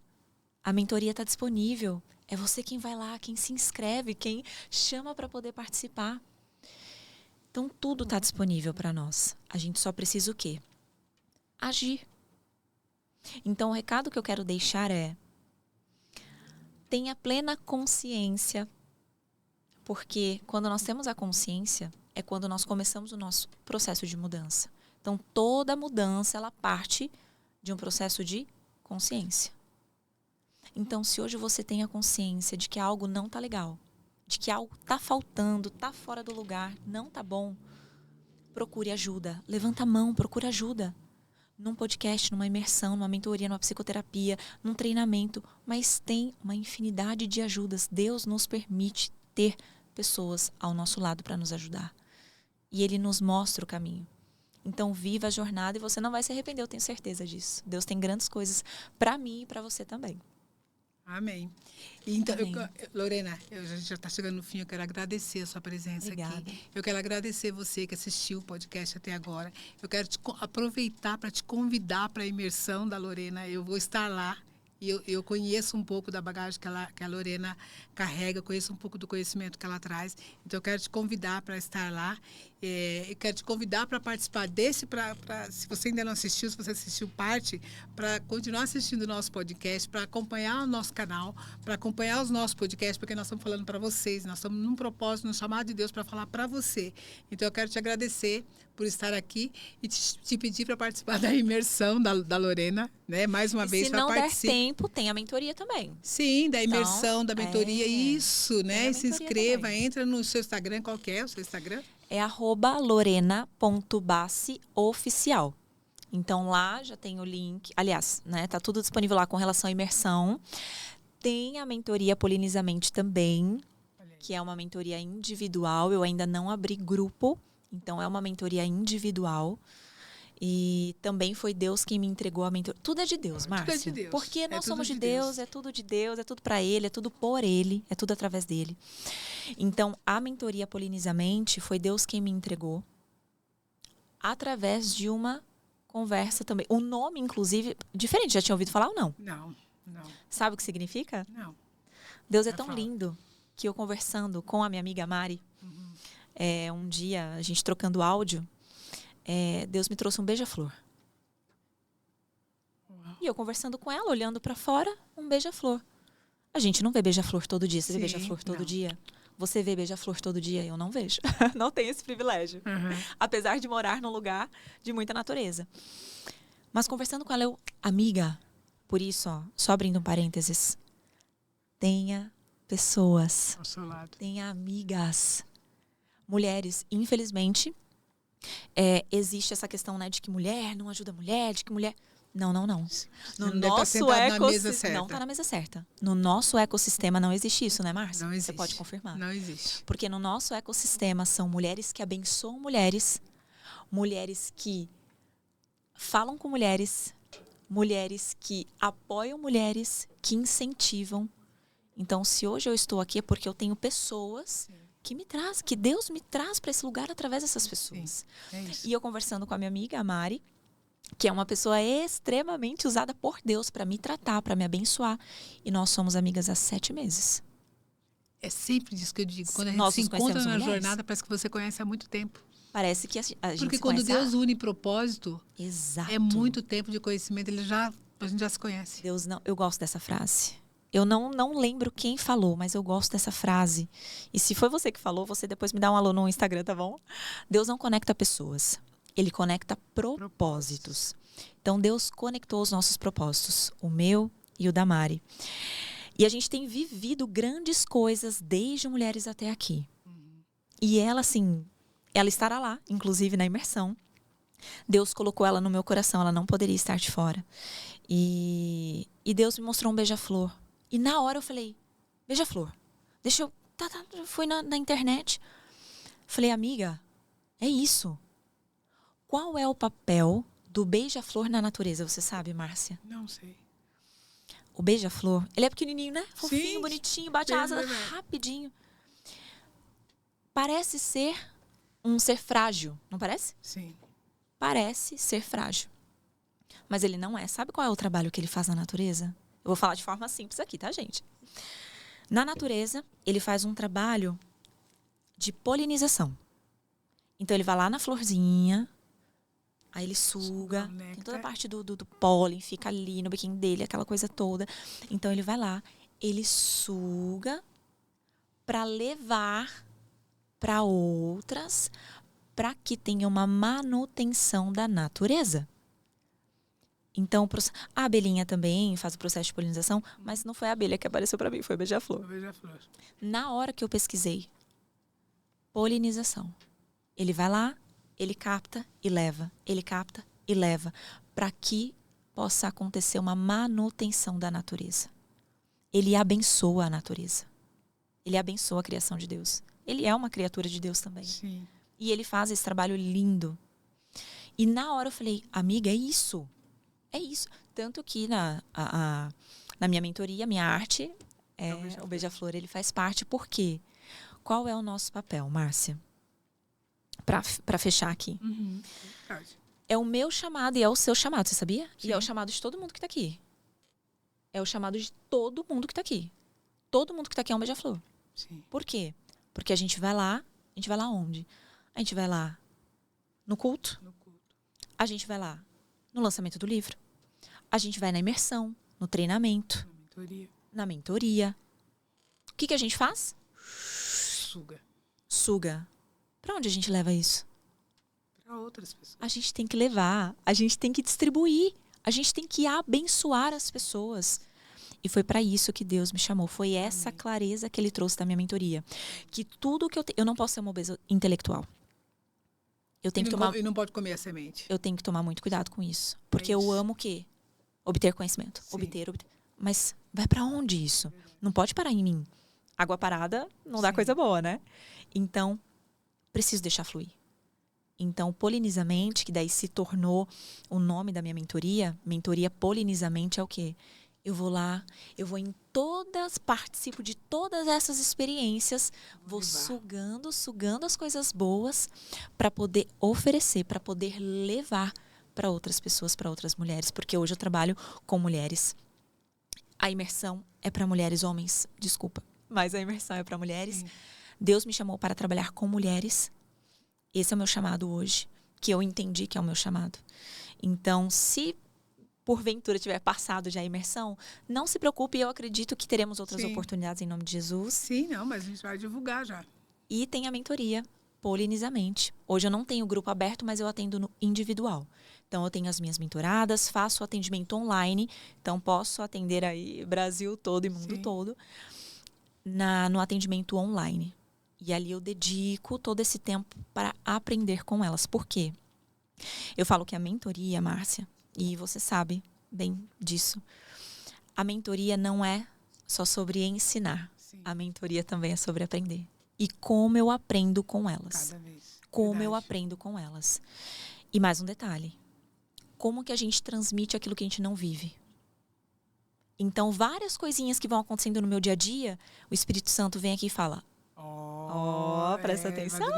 [SPEAKER 2] A mentoria está disponível. É você quem vai lá, quem se inscreve, quem chama para poder participar. Então, tudo está disponível para nós. A gente só precisa o quê? Agir. Então, o recado que eu quero deixar é: tenha plena consciência, porque quando nós temos a consciência, é quando nós começamos o nosso processo de mudança. Então, toda mudança, ela parte de um processo de consciência. Então, se hoje você tem a consciência de que algo não está legal, de que algo está faltando, está fora do lugar, não está bom, procure ajuda. Levanta a mão, procure ajuda. Num podcast, numa imersão, numa mentoria, numa psicoterapia, num treinamento. Mas tem uma infinidade de ajudas. Deus nos permite ter pessoas ao nosso lado para nos ajudar. E Ele nos mostra o caminho. Então, viva a jornada e você não vai se arrepender, eu tenho certeza disso. Deus tem grandes coisas para mim e para você também.
[SPEAKER 1] Amém. Então,
[SPEAKER 2] Amém.
[SPEAKER 1] Lorena, a gente já está chegando no fim, eu quero agradecer a sua presença
[SPEAKER 2] Obrigada.
[SPEAKER 1] aqui. Eu quero agradecer você que assistiu o podcast até agora. Eu quero aproveitar para te convidar para a imersão da Lorena. Eu vou estar lá e eu conheço um pouco da bagagem que a Lorena carrega, conheço um pouco do conhecimento que ela traz. Então, eu quero te convidar para estar lá. Eu quero te convidar para participar desse, se você ainda não assistiu, se você assistiu parte, para continuar assistindo o nosso podcast, para acompanhar o nosso canal, para acompanhar os nossos podcasts, porque nós estamos falando para vocês, nós estamos num propósito, num chamado de Deus para falar para você. Então, eu quero te agradecer por estar aqui e te pedir para participar da imersão da Lorena, né? Mais uma vez,
[SPEAKER 2] se não
[SPEAKER 1] para
[SPEAKER 2] der tempo, tem a mentoria também.
[SPEAKER 1] Sim, da imersão, da mentoria, isso, né?
[SPEAKER 2] a
[SPEAKER 1] Se
[SPEAKER 2] mentoria
[SPEAKER 1] inscreva,
[SPEAKER 2] também.
[SPEAKER 1] entra no seu Instagram, qual que é o seu Instagram?
[SPEAKER 2] É @lorena.bassi_oficial. Então, lá já tem o link. Aliás, né, tá tudo disponível lá com relação à imersão. Tem a mentoria Polinizamente também, que é uma mentoria individual. Eu ainda não abri grupo, então é uma mentoria individual. E também foi Deus quem me entregou a mentoria. Tudo é de Deus, Márcia.
[SPEAKER 1] Tudo é de Deus.
[SPEAKER 2] Porque nós
[SPEAKER 1] tudo
[SPEAKER 2] somos de Deus, é tudo de Deus, é tudo para Ele, é tudo por Ele, é tudo através dele. Então, a mentoria Polinizamente foi Deus quem me entregou através de uma conversa também. O nome, inclusive, diferente. Já tinha ouvido falar ou não?
[SPEAKER 1] Não.
[SPEAKER 2] Sabe o que significa?
[SPEAKER 1] Não.
[SPEAKER 2] Deus é tão lindo que eu conversando com a minha amiga Mari, um dia, a gente trocando áudio, Deus me trouxe um beija-flor. E eu conversando com ela, olhando para fora, um beija-flor. A gente não vê beija-flor todo dia. Você vê beija-flor todo dia? Você vê beija-flor todo dia? Eu não vejo. Não tenho esse privilégio. Apesar de morar num lugar de muita natureza. Mas conversando com ela, amiga, por isso, só abrindo um parênteses, tenha pessoas,
[SPEAKER 1] Ao seu lado.
[SPEAKER 2] tenha amigas, mulheres. Infelizmente, existe essa questão, né, de que mulher não ajuda mulher, de que mulher... Não. No nosso ecossistema... Não está na mesa certa. No nosso ecossistema não existe isso, né, Márcia?
[SPEAKER 1] Não existe.
[SPEAKER 2] Você pode confirmar.
[SPEAKER 1] Não existe.
[SPEAKER 2] Porque no nosso ecossistema são mulheres que abençoam mulheres, mulheres que falam com mulheres, mulheres que apoiam mulheres, que incentivam. Então, se hoje eu estou aqui é porque eu tenho pessoas que me trazem, que Deus me traz para esse lugar através dessas pessoas.
[SPEAKER 1] Sim, é isso.
[SPEAKER 2] E eu conversando com a minha amiga, a Mari, que é uma pessoa extremamente usada por Deus para me tratar, para me abençoar. E nós somos amigas há 7 meses.
[SPEAKER 1] É sempre disso que eu digo. Quando a gente
[SPEAKER 2] Nós
[SPEAKER 1] se
[SPEAKER 2] nos
[SPEAKER 1] encontra
[SPEAKER 2] conhecemos
[SPEAKER 1] na
[SPEAKER 2] mulheres?
[SPEAKER 1] jornada, parece que você conhece há muito tempo.
[SPEAKER 2] Parece que a gente
[SPEAKER 1] Porque
[SPEAKER 2] se
[SPEAKER 1] quando
[SPEAKER 2] conhece
[SPEAKER 1] Deus une propósito,
[SPEAKER 2] Exato.
[SPEAKER 1] é muito tempo de conhecimento, a gente já se conhece.
[SPEAKER 2] Deus não, eu gosto dessa frase. Eu não lembro quem falou, mas eu gosto dessa frase. E se foi você que falou, você depois me dá um alô no Instagram, tá bom? Deus não conecta pessoas. Ele conecta propósitos. Então, Deus conectou os nossos propósitos. O meu e o da Mari. E a gente tem vivido grandes coisas desde Mulheres até aqui. E ela, assim, ela estará lá, inclusive na imersão. Deus colocou ela no meu coração, ela não poderia estar de fora. E Deus me mostrou um beija-flor. E na hora eu falei, beija-flor, deixa eu... Fui na internet. Falei, amiga, é isso. Qual é o papel do beija-flor na natureza? Você sabe, Márcia?
[SPEAKER 1] Não sei.
[SPEAKER 2] O beija-flor, ele é pequenininho, né? Fofinho,
[SPEAKER 1] Sim,
[SPEAKER 2] bonitinho, bate a asa rapidinho. Parece ser um ser frágil, não parece?
[SPEAKER 1] Sim.
[SPEAKER 2] Parece ser frágil. Mas ele não é. Sabe qual é o trabalho que ele faz na natureza? Eu vou falar de forma simples aqui, tá, gente? Na natureza, ele faz um trabalho de polinização. Então, ele vai lá na florzinha, aí ele suga, tem toda a parte do pólen, fica ali no biquinho dele, aquela coisa toda. Então, ele vai lá, ele suga para levar para outras, para que tenha uma manutenção da natureza. Então, a abelhinha também faz o processo de polinização, mas não foi a abelha que apareceu para mim, foi o beija-flor. Na hora que eu pesquisei, polinização. Ele vai lá, ele capta e leva. Ele capta e leva. Para que possa acontecer uma manutenção da natureza. Ele abençoa a natureza. Ele abençoa a criação de Deus. Ele é uma criatura de Deus também.
[SPEAKER 1] Sim.
[SPEAKER 2] E ele faz esse trabalho lindo. E na hora eu falei, amiga, é isso. É isso. Tanto que na minha mentoria, minha arte, o beija-flor, ele faz parte. Por quê? Qual é o nosso papel, Márcia? Para fechar aqui. É o meu chamado e é o seu chamado, você sabia? Sim. E é o chamado de todo mundo que está aqui. É o chamado de todo mundo que está aqui. Todo mundo que está aqui é um beija-flor.
[SPEAKER 1] Sim.
[SPEAKER 2] Por quê? Porque a gente vai lá onde? A gente vai lá no culto. A gente vai lá no lançamento do livro. A gente vai na imersão, no treinamento. Na mentoria. O que a gente faz? Suga. Para onde a gente leva isso?
[SPEAKER 1] Para outras pessoas.
[SPEAKER 2] A gente tem que levar, a gente tem que distribuir, a gente tem que abençoar as pessoas. E foi para isso que Deus me chamou. Foi essa clareza que Ele trouxe da minha mentoria. Que tudo que eu não posso ser uma obesa intelectual. Eu tenho que tomar...
[SPEAKER 1] E não pode comer a semente.
[SPEAKER 2] Eu tenho que tomar muito cuidado com isso. Porque eu amo o quê? Obter conhecimento. Obter. Mas vai para onde isso? Não pode parar em mim. Água parada não dá coisa boa, né? Então, preciso deixar fluir. Então, polinizamente, que daí se tornou o nome da minha mentoria, mentoria polinizamente é o quê? Eu vou lá, eu vou em todas, participo de todas essas experiências, vou sugando as coisas boas para poder oferecer, para poder levar para outras pessoas, para outras mulheres. Porque hoje eu trabalho com mulheres. A imersão é para mulheres, homens, desculpa, mas a imersão é para mulheres. Sim. Deus me chamou para trabalhar com mulheres. Esse é o meu chamado hoje, que eu entendi que é o meu chamado. Então, se porventura tiver passado já a imersão, não se preocupe, eu acredito que teremos outras oportunidades em nome de Jesus.
[SPEAKER 1] Sim, não, mas a gente vai divulgar já.
[SPEAKER 2] E tem a mentoria, polinizamente. Hoje eu não tenho grupo aberto, mas eu atendo no individual. Então, eu tenho as minhas mentoradas, faço atendimento online, então posso atender aí Brasil todo e mundo todo no atendimento online. E ali eu dedico todo esse tempo para aprender com elas. Por quê? Eu falo que a mentoria, Márcia, e você sabe bem disso, a mentoria não é só sobre ensinar. Sim. A mentoria também é sobre aprender. E como eu aprendo com elas.
[SPEAKER 1] Cada vez.
[SPEAKER 2] Como eu aprendo com elas. E mais um detalhe. Como que a gente transmite aquilo que a gente não vive? Então, várias coisinhas que vão acontecendo no meu dia a dia, o Espírito Santo vem aqui e fala... presta atenção.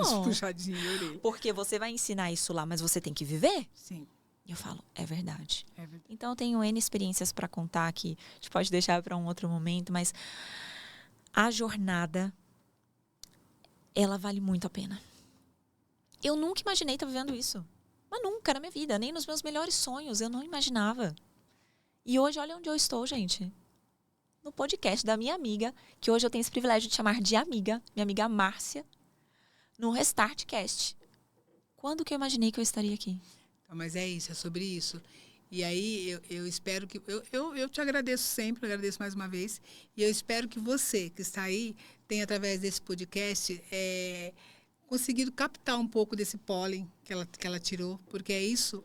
[SPEAKER 2] Porque você vai ensinar isso lá, mas você tem que viver?
[SPEAKER 1] Sim.
[SPEAKER 2] E eu falo, é verdade. Então, eu tenho N experiências para contar que a gente pode deixar para um outro momento, mas a jornada, ela vale muito a pena. Eu nunca imaginei estar vivendo isso. Mas nunca na minha vida, nem nos meus melhores sonhos, eu não imaginava. E hoje, olha onde eu estou, gente. no podcast da minha amiga, que hoje eu tenho esse privilégio de chamar de amiga, minha amiga Márcia, no Restartcast. Quando que eu imaginei que eu estaria aqui?
[SPEAKER 1] Mas é isso, é sobre isso. E aí eu espero que... Eu te agradeço sempre, agradeço mais uma vez. E eu espero que você, que está aí, tenha, através desse podcast, conseguido captar um pouco desse pólen que ela tirou. Porque isso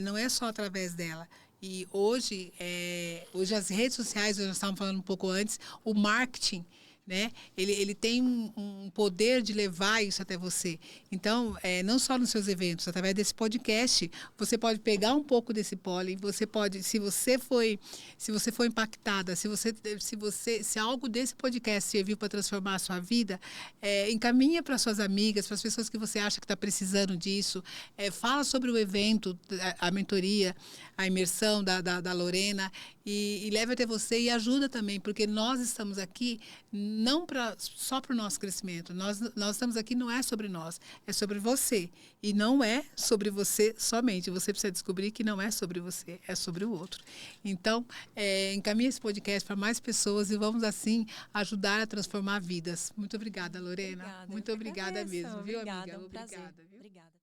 [SPEAKER 1] não é só através dela. E hoje as redes sociais, nós estávamos falando um pouco antes, o marketing, né? Ele tem um poder de levar isso até você. Então, não só nos seus eventos, através desse podcast, você pode pegar um pouco desse pólen, você pode, se você foi impactada, se algo desse podcast serviu para transformar a sua vida, encaminha para suas amigas, para as pessoas que você acha que está precisando disso, fala sobre o evento, a mentoria, a imersão da Lorena, e leve até você e ajuda também, porque nós estamos aqui não só para o nosso crescimento. Nós estamos aqui, não é sobre nós, é sobre você. E não é sobre você somente. Você precisa descobrir que não é sobre você, é sobre o outro. Então, encaminhe esse podcast para mais pessoas e vamos, assim, ajudar a transformar vidas. Muito obrigada, Lorena.
[SPEAKER 2] Obrigada,
[SPEAKER 1] muito obrigada mesmo, viu,
[SPEAKER 2] obrigada,
[SPEAKER 1] amiga?
[SPEAKER 2] Um prazer.
[SPEAKER 1] Obrigada, viu?
[SPEAKER 2] Obrigada.